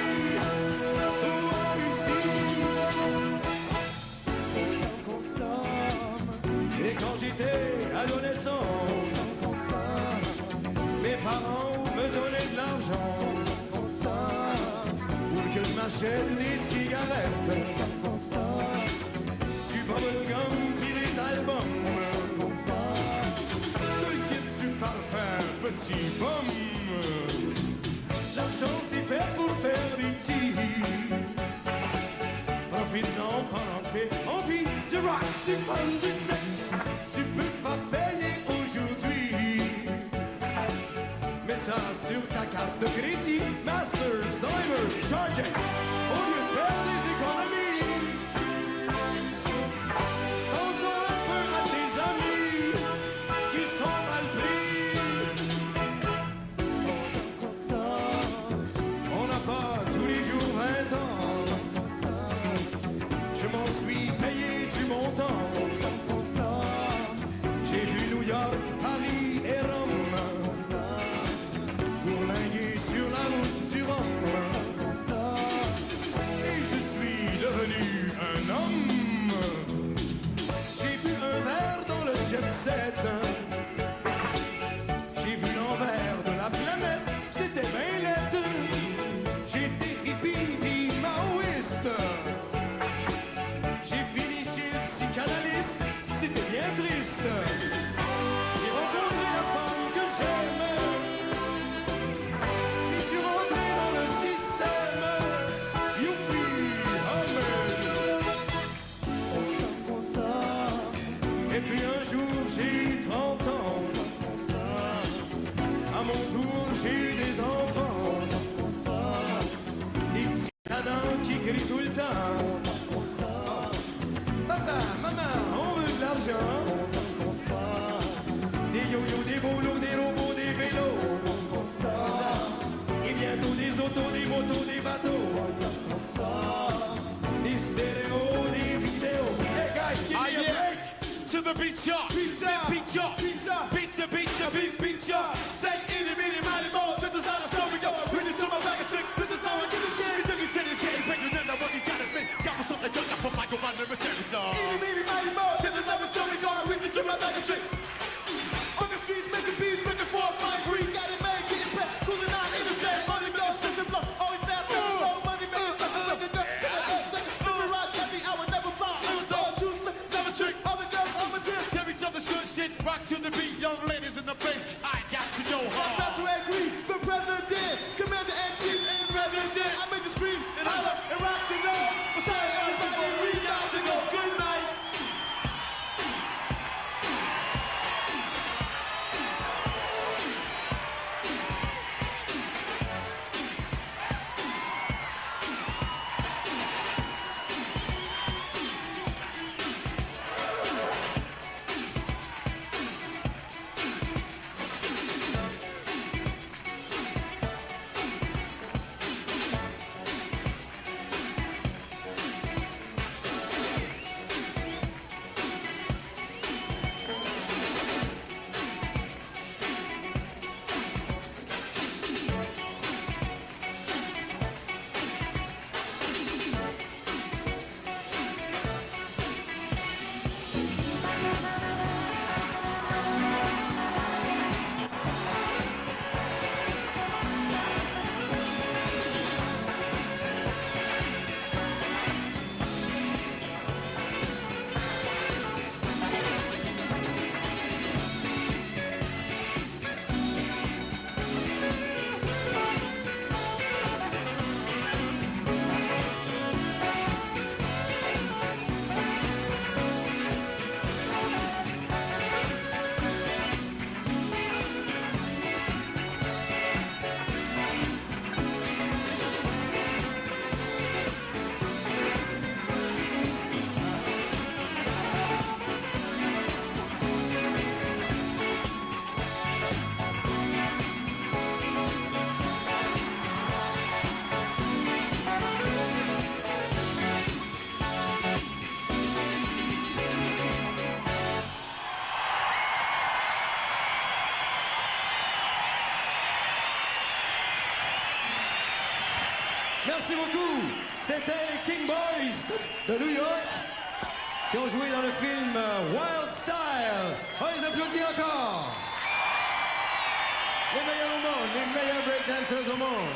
ou en Russie. Et quand j'étais adolescent, mes parents me donnaient de l'argent que je m'achète des cigarettes, du bubblegum pis des albums, de kits du parfum, petit bum. L'argent c'est fait pour faire des petits. Profites-en pendant que t'es envie du rock, du fun, du sexe. Tu peux pas payer aujourd'hui. Mets ça sur ta carte de crédit, Masters, Dimers, Chargex, au lieu de faire des économies. Pense-donc un peu à tes amis qui sont mal pris. On n'a pas tous les jours 20 ans. Je m'en suis payé du montant. J'ai vu New York, Paris et Rome. Sur la route du Rhum, et je suis devenu un homme. J'ai bu un verre dans le jet set. J'ai vu l'envers de la planète, c'était bien laid. J'étais hippie puis maoïste. J'ai fini chez le psychanalyste, c'était bien triste. J'ai rencontré la femme que j'aime. Et puis un jour j'ai 30 ans. À mon tour j'ai eu des enfants. Des petits cadans qui crient tout le temps. Papa, maman, on veut de l'argent. Des yo-yo, des bolos, des robots, des vélos. Et bientôt des autos, des motos, des bateaux. Des stéréos, des vidéos. Hey guys, give me a break. To the beat shop, beat shop, beat shop, beat the beat, beat shop. Say itty bitty mighty mo, this is how the story goes. Bring it to my bag of tricks, this is how I get it. You took it, it's getting bigger than what you gotta be. Got me something done, I put my command in return. Itty bitty mighty mo, this is how the story goes. Bring it to my bag of tricks. On the streets, making beats, making 4 or 5 green, got it made, getting back, cooling out in the shade, money blow, shit the blow, always fast, money blow, money blow. Merci beaucoup. C'était les King Boys de New York qui ont joué dans le film Wild Style. On les applaudit encore. Les meilleurs au monde, les meilleurs breakdancers au monde.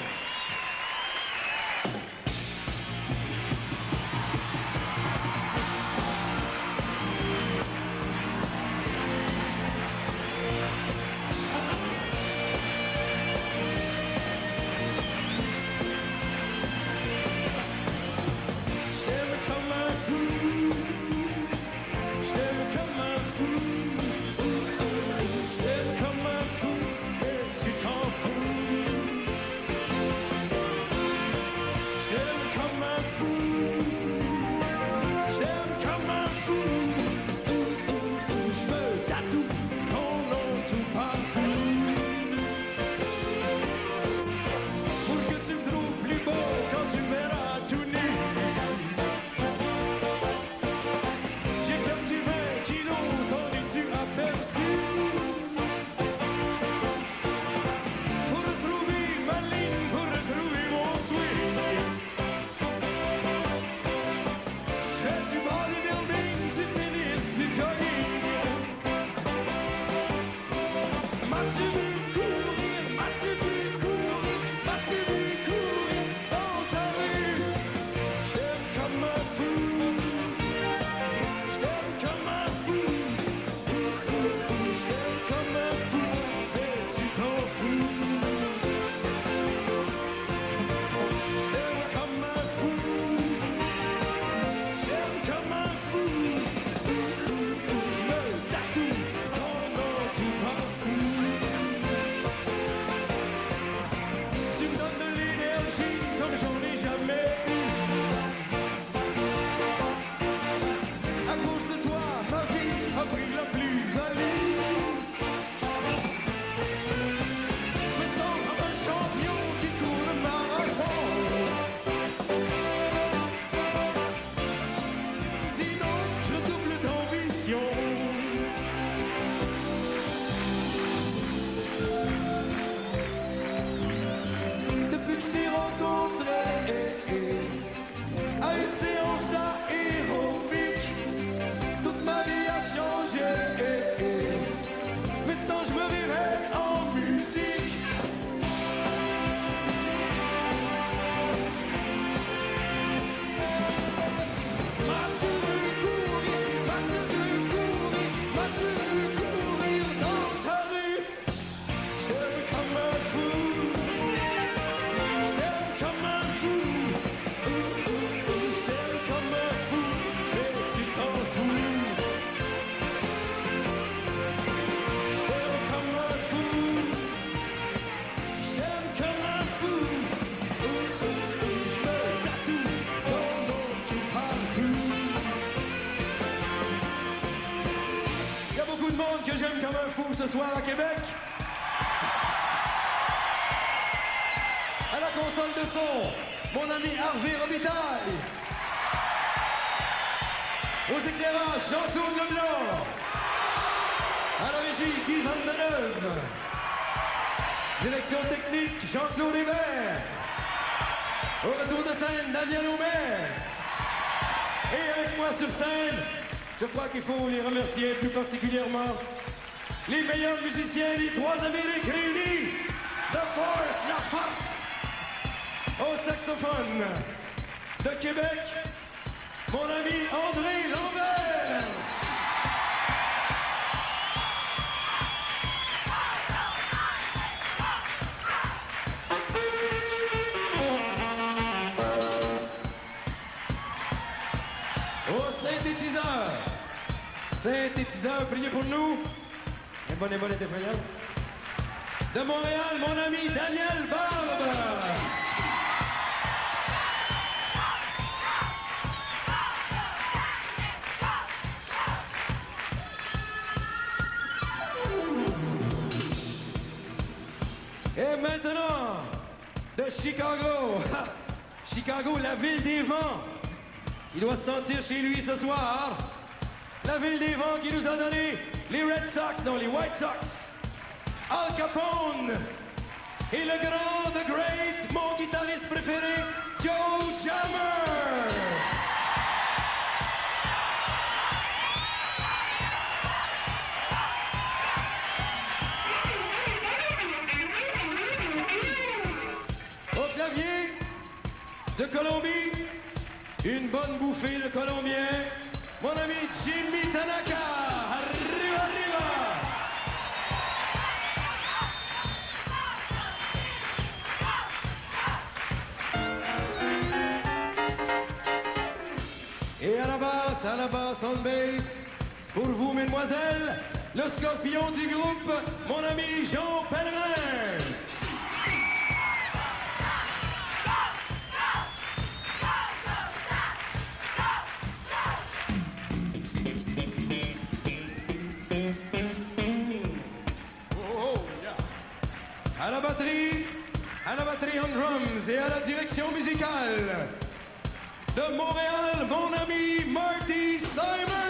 Que j'aime comme un fou ce soir à Québec. À la console de son, mon ami Harvey Robitaille. Aux éclairages, Jean-Claude Leblanc. À la régie, Guy Vandeneuve. Direction technique, Jean-Claude Hébert. Au retour de scène, Daniel Aubert. Et avec moi sur scène, je crois qu'il faut les remercier plus particulièrement les meilleurs musiciens des trois Amériques réunis. The Force, la force. Au saxophone de Québec, mon ami André Lambert. Au synthétiseur, priez pour nous. Et bonne effrayante. De Montréal, mon ami Daniel Barbe. Et maintenant, de Chicago. Chicago, la ville des vents. Il doit se sentir chez lui ce soir. La ville des vents qui nous a donné les Red Sox, non, les White Sox. Al Capone. Et le grand, the great, mon guitariste préféré, de Colombie, une bonne bouffée de Colombien, mon ami Jimmy Tanaka. Arriba, arriba! Et à la basse, on base, pour vous, mesdemoiselles, le scorpion du groupe, mon ami Jean Pellerin. À la batterie on drums et à la direction musicale de Montréal, mon ami Marty Simon.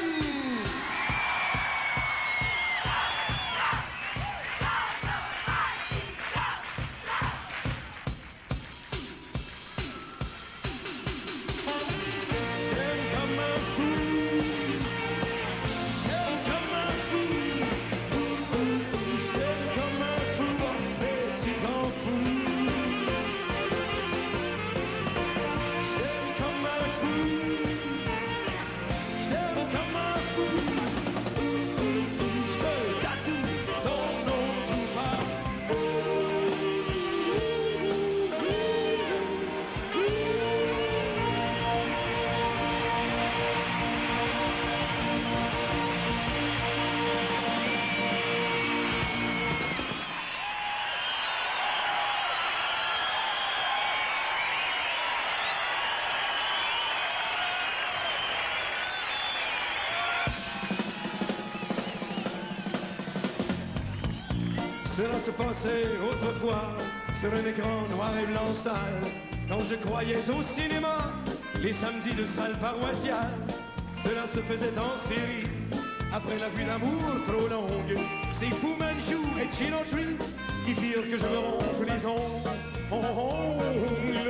Cela se passait autrefois sur un écran noir et blanc sale, quand je croyais au cinéma les samedis de salle paroissiale. Cela se faisait en série après la vue d'amour trop longue. C'est Fu Manchu et Chino Tree qui firent que je me ronge les ongles. Oh, oh, yeah.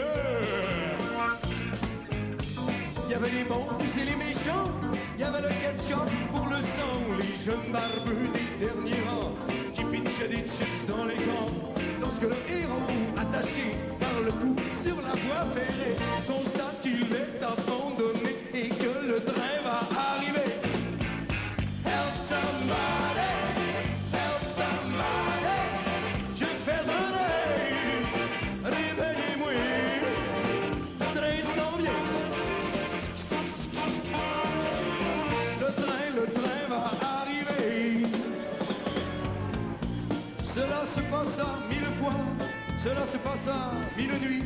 Il y avait les bons et les méchants, il y avait le ketchup pour le sang, les jeunes barbus des derniers rangs qui pitchaient des chips dans les camps. Lorsque le héros, attaché par le cou sur la voie ferrée, constate qu'il est abandonné et que le train va arriver. Help somebody, help somebody, je fais un rêve, réveillez-moi, le train s'en vient. Le train va arriver. Cela se passa 1000 fois, cela se passa 1000 nuits,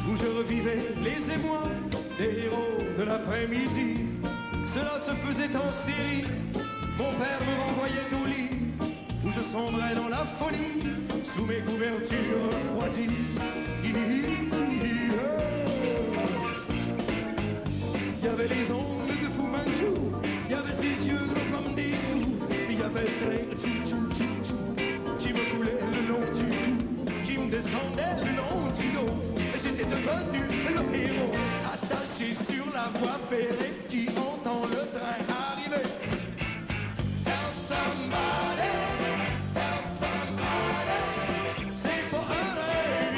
où je revivais les émois des héros de l'après-midi. Cela se faisait en série, mon père me renvoyait au lit, où je sombrais dans la folie, sous mes couvertures refroidies. Il y avait les ongles de Fu Manchu, il y avait ses yeux gros comme des sous, il y avait le train qui me coulait le long du cou, qui me descendait le long du dos. Et j'étais devenu le héros, attaché sur la voie ferrée, qui entend le train arriver. Help somebody, help somebody, c'est pas un rêve,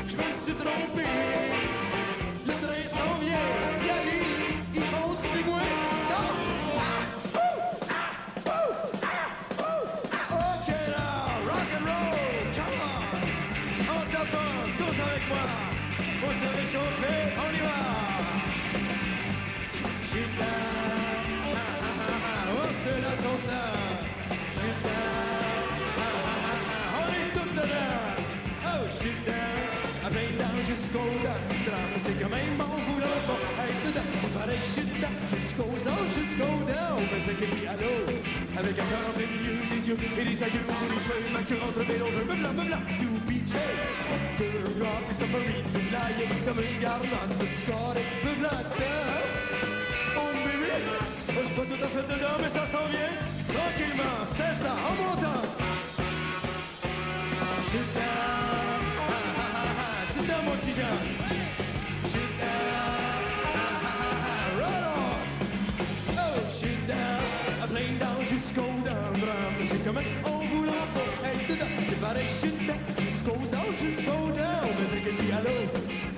je me suis trompé. Le train s'en vient, il arrive, il fonce, c'est moi. Ok là, rock and roll, come on. En tapant, tous avec moi. Faut se réchauffer, on y va. Chita, oh ceux-là sont là. Chita, on est tous dedans. Oh chita, à plein dedans jusqu'au drame. C'est quand même bon, vous là, pour être dedans. Il paraît que chita, jusqu'aux anges, jusqu'au down. On faisait des pianos, avec un cœur en plein milieu des yeux et des aïeux pour les cheveux, ma queue entre mes longs, me blanc, UBJ. Good rock et submarine, me blague comme une garnotte, de score et me blanc. Oh bébé, je suis pas tout à fait dedans, mais ça s'en vient. Tranquillement, c'est ça, en montant. Chita, chita mon petit Jean. Chita, right on. Oh chita, à plein dents jusqu'au dents. C'est comme on voulait pas être dedans. pareil chute jusqu'aux anges, jusqu'aux down. Mais c'est qu'il dit allô,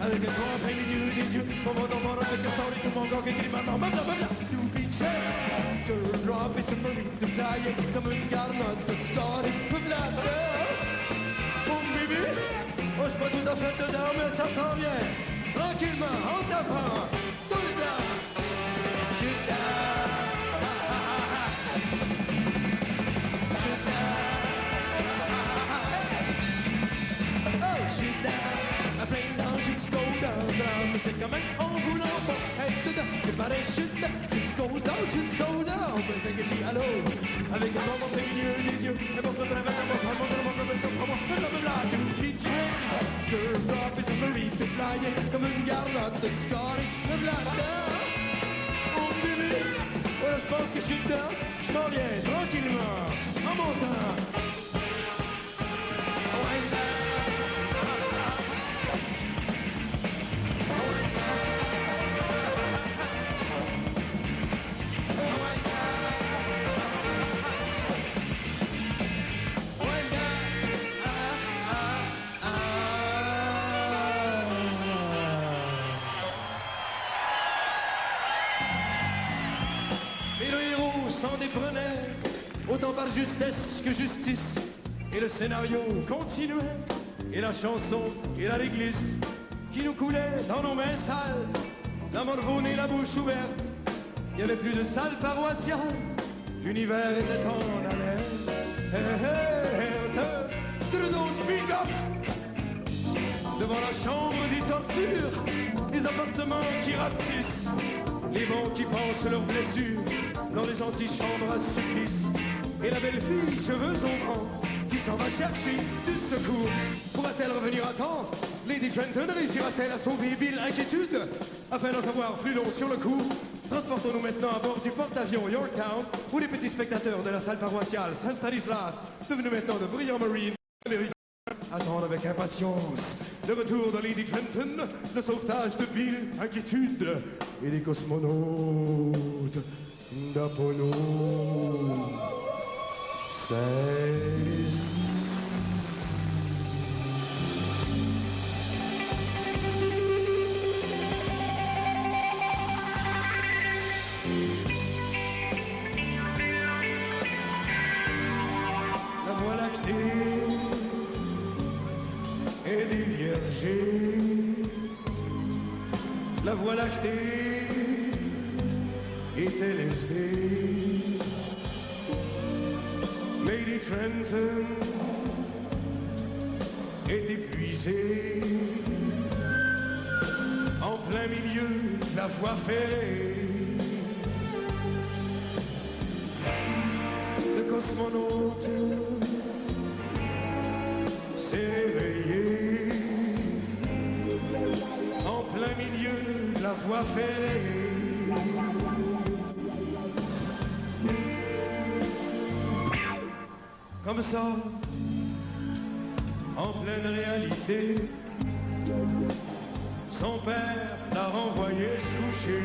avec un grand plein milieu des yeux. Mon monde avec un sort et tout mon corps qui crie maintenant, blablabla. You beach to drop is a marine to fly comme une garnotte, but scarred for blablabla. Oh baby, oh j'suis pas tout à fait dedans, mais ça s'en vient. Tranquillement, en tapant, tout ça. Chute à plein temps jusqu'au down. C'est comme un voulant pas être dedans. C'est pareil, chute jusqu'aux autres, jusqu'au down. C'est qu'il dit allô, avec un moment au milieu des yeux. Et mon contre la comme une garnotte de scarring, le blabla. Oh bébé, voilà, je pense que je suis dedans. Je m'en viens tranquillement, en montant. S'en déprenait, autant par justesse que justice. Et le scénario continuait, et la chanson et la réglisse qui nous coulait dans nos mains sales, la morvonnée, la bouche ouverte. Il n'y avait plus de salle paroissiale, l'univers était en haleine. Trudeau speak up devant la chambre des tortures, les appartements qui rapetissent, les bons qui pensent leurs blessures dans les antichambres à supplice. Et la belle fille, cheveux au vent, qui s'en va chercher du secours. Pourra-t-elle revenir à temps? Lady Trenton réussira-t-elle à sauver Bill? Inquiétude, afin d'en savoir plus long sur le coup, transportons-nous maintenant à bord du porte-avions Yorktown, où les petits spectateurs de la salle paroissiale Saint-Stanislas, devenus maintenant de brillants Marines, attendent avec impatience le retour de Lady Trenton, le sauvetage de Bill, inquiétude, et les cosmonautes d'Apollo 16. La Voie lactée et des viergers. La Voie lactée est LSD. Lady Trenton est épuisée en plein milieu de la voie ferrée. Le cosmonaute s'est réveillé en plein milieu de la voie ferrée. Comme ça, en pleine réalité, son père l'a renvoyé se coucher.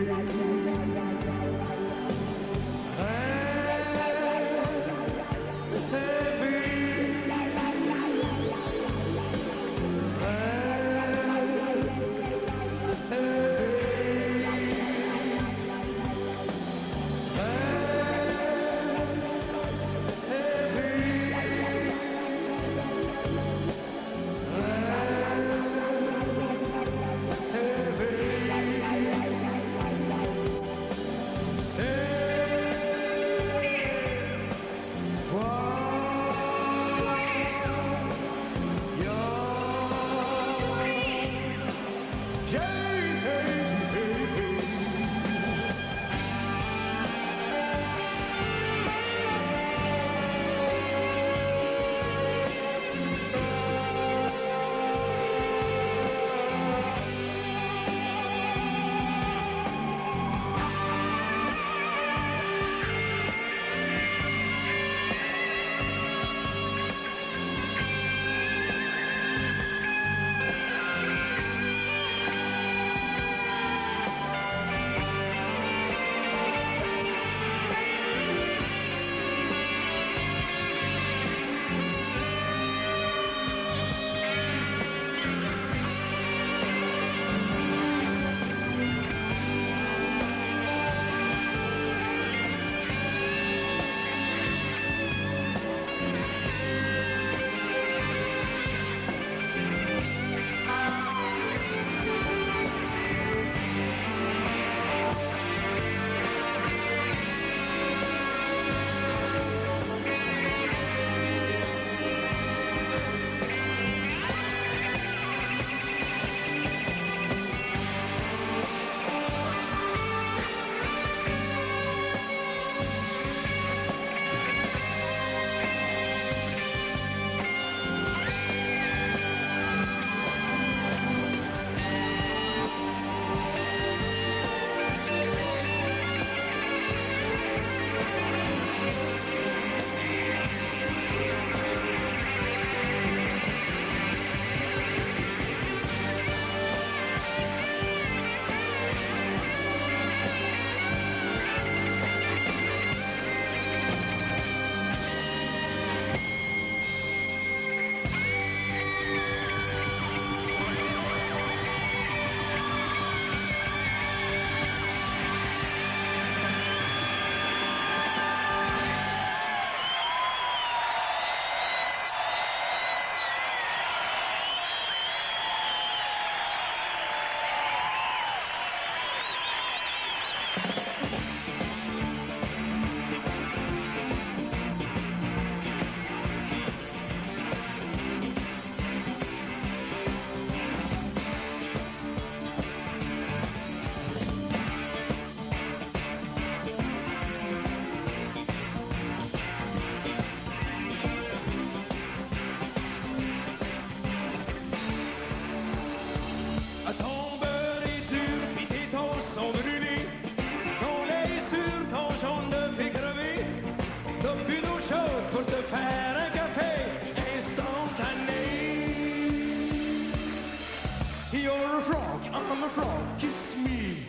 You're a frog, I'm a frog, kiss me,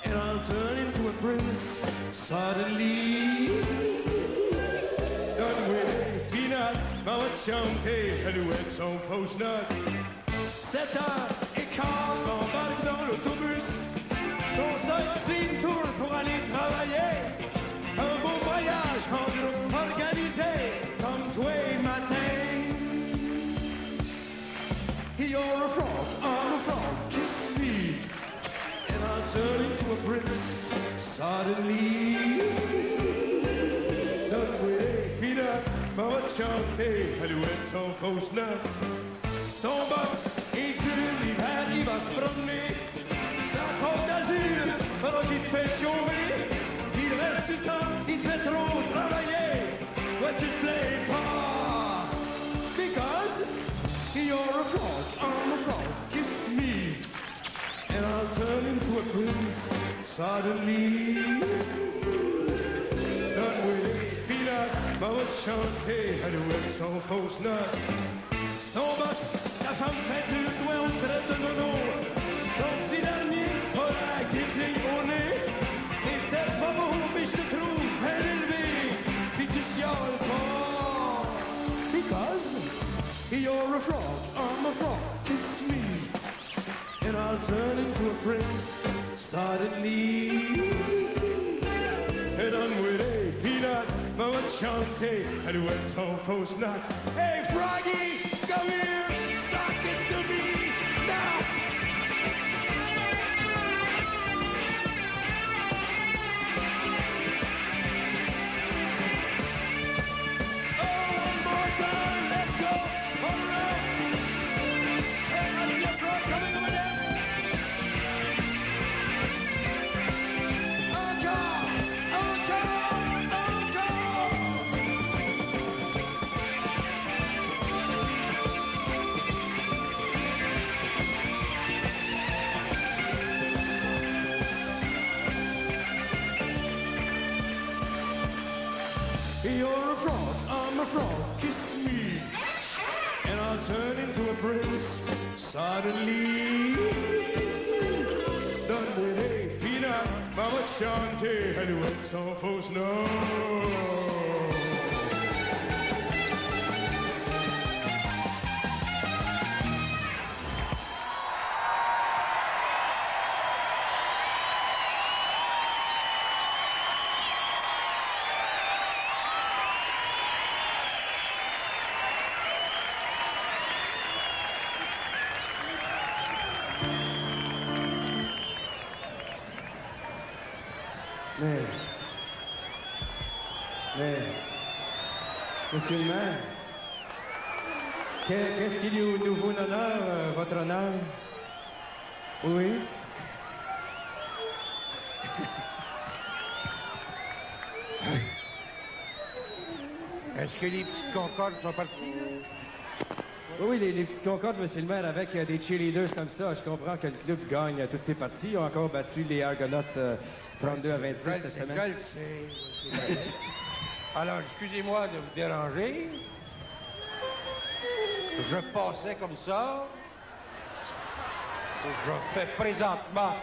and I'll turn into a prince suddenly. Donne-moi des peanuts, m'en va te chanter, alouette son fausse note. 7h15, m'embarque dans l'autobus, ton sightseeing tour pour aller travailler. Un beau voyage en groupe organisé, comme toi et matin. You're a frog, I'm a frog, kiss me, and I'll turn into a prince suddenly. Donne-moi des peanuts, m'en va te chanter, alouette son fausse note. Ton boss est dur, l'hiver il va se promener, sa côte d'azur, pendant qu'il te fait chauffer. Il reste du temps, il te fait trop travailler, toi tu te plais pas, because you're a frog, I'm a frog, kiss me, and I'll turn into a prince suddenly. Donne-moi des peanuts, m'en va te chanter, alouette son fausse note. Ton boss, ta femme fait du doigt, on te traite de nono. Ton petit dernier, pas la guitille au nez. T'es peut-être pas beau, mais je te trouve bien élevé. Puis tu chiales pas, because you're a frog, I'm a frog, kiss me, and I'll turn into a prince suddenly. Et donne-moi des peanuts, m'en va te chanter, alouette son fausse note. Hey Froggy, come here, suck it to me now. Oh, one more time, let's go. All right. Hey, I see a frog coming over there. Encore, encore, encore. You're a frog, I'm a frog, kiss me, and I'll turn into a prince suddenly. Donne-moi des peanuts, m'en va te chanter, alouette son fausse note. Mais, monsieur le maire, qu'est-ce qu'il nous vaut l'honneur, votre honneur? Oui? Est-ce que les petites concordes sont parties? Oui, les petites concordes, monsieur le maire, avec des cheerleaders comme ça, je comprends que le club gagne toutes ses parties. Ils ont encore battu les Argonauts 32 à 26 cette semaine. Alors, excusez-moi de vous déranger. Je passais comme ça. Je fais présentement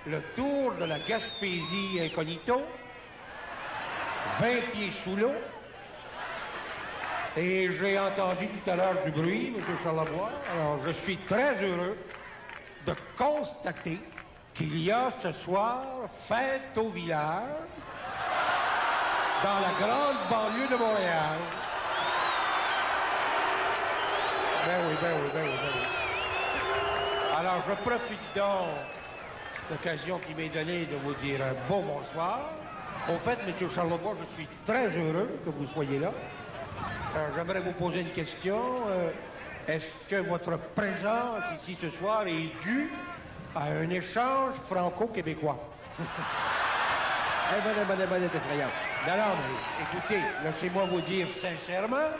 le tour de la Gaspésie incognito. 20 pieds sous l'eau. Et j'ai entendu tout à l'heure du bruit, M. Charlebois. Alors, je suis très heureux de constater qu'il y a ce soir fête au village dans la grande banlieue de Montréal. Ben oui. Alors, je profite donc de l'occasion qui m'est donnée de vous dire un beau bonsoir. Au fait, M. Charlebois, je suis très heureux que vous soyez là. J'aimerais vous poser une question. Est-ce que votre présence ici ce soir est due à un échange franco-québécois? Bonne, effrayante. Non, mais écoutez, laissez-moi vous dire sincèrement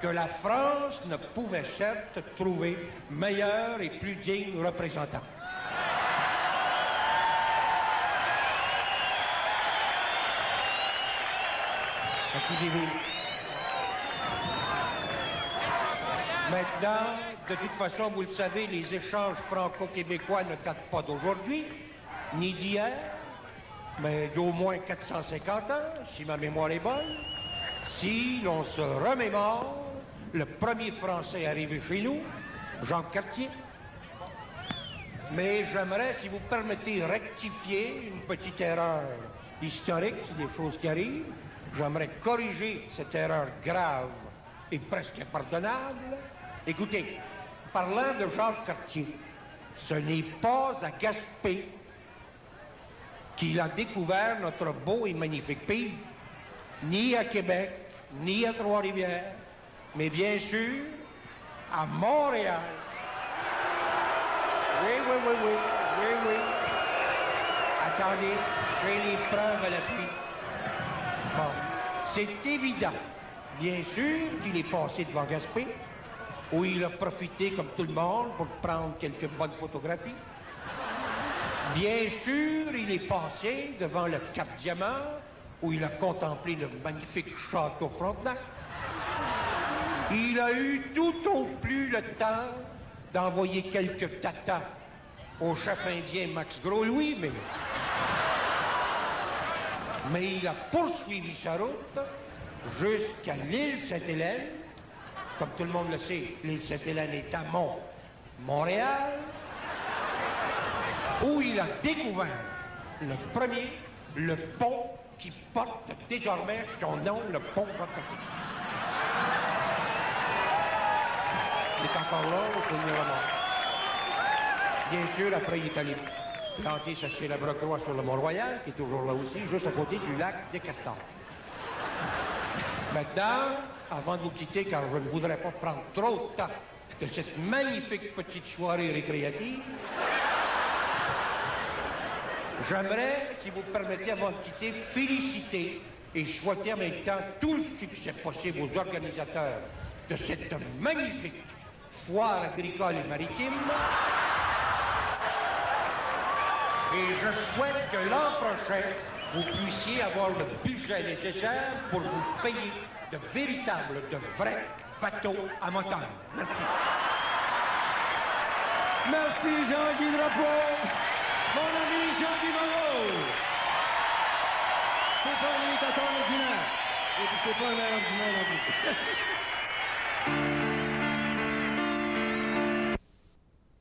que la France ne pouvait certes trouver meilleur et plus digne représentant. Accusez-vous. Maintenant, de toute façon, vous le savez, les échanges franco-québécois ne datent pas d'aujourd'hui, ni d'hier, mais d'au moins 450 ans, si ma mémoire est bonne. Si l'on se remémore, le premier Français arrivé chez nous, Jean Cartier. Mais j'aimerais, si vous permettez, rectifier une petite erreur historique, des choses qui arrivent. J'aimerais corriger cette erreur grave et presque impardonnable. Écoutez, parlant de Jean Cartier, ce n'est pas à Gaspé qu'il a découvert notre beau et magnifique pays, ni à Québec, ni à Trois-Rivières, mais bien sûr à Montréal. Oui. Attendez, j'ai les preuves à l'appui. Bon, c'est évident. Bien sûr qu'il est passé devant Gaspé, où il a profité, comme tout le monde, pour prendre quelques bonnes photographies. Bien sûr, il est passé devant le Cap-Diamant, où il a contemplé le magnifique château Frontenac. Il a eu tout au plus le temps d'envoyer quelques tatas au chef indien Max Gros-Louis, mais il a poursuivi sa route jusqu'à l'île Sainte-Hélène. Comme tout le monde le sait, l'île Sainte-Hélène est à Montréal, où il a découvert le pont qui porte désormais son nom, le pont Roquette. Il est encore là, au premier moment. Bien sûr, après, il est allé planter sa célèbre croix sur le Mont-Royal, qui est toujours là aussi, juste à côté du lac des Castors. Maintenant, avant de vous quitter, car je ne voudrais pas prendre trop de temps de cette magnifique petite soirée récréative, j'aimerais, si vous permettez, avant de quitter, féliciter et souhaiter en même temps tout le succès possible aux organisateurs de cette magnifique foire agricole et maritime. Et je souhaite que l'an prochain, vous puissiez avoir le budget nécessaire pour vous payer de véritables, de vrais bateaux à moteur. Merci. Merci Jean-Guy Drapeau. Mon ami Jean-Guy Moreau. C'est pas un imitateur ordinaire. Et puis c'est pas un ordinaire non plus.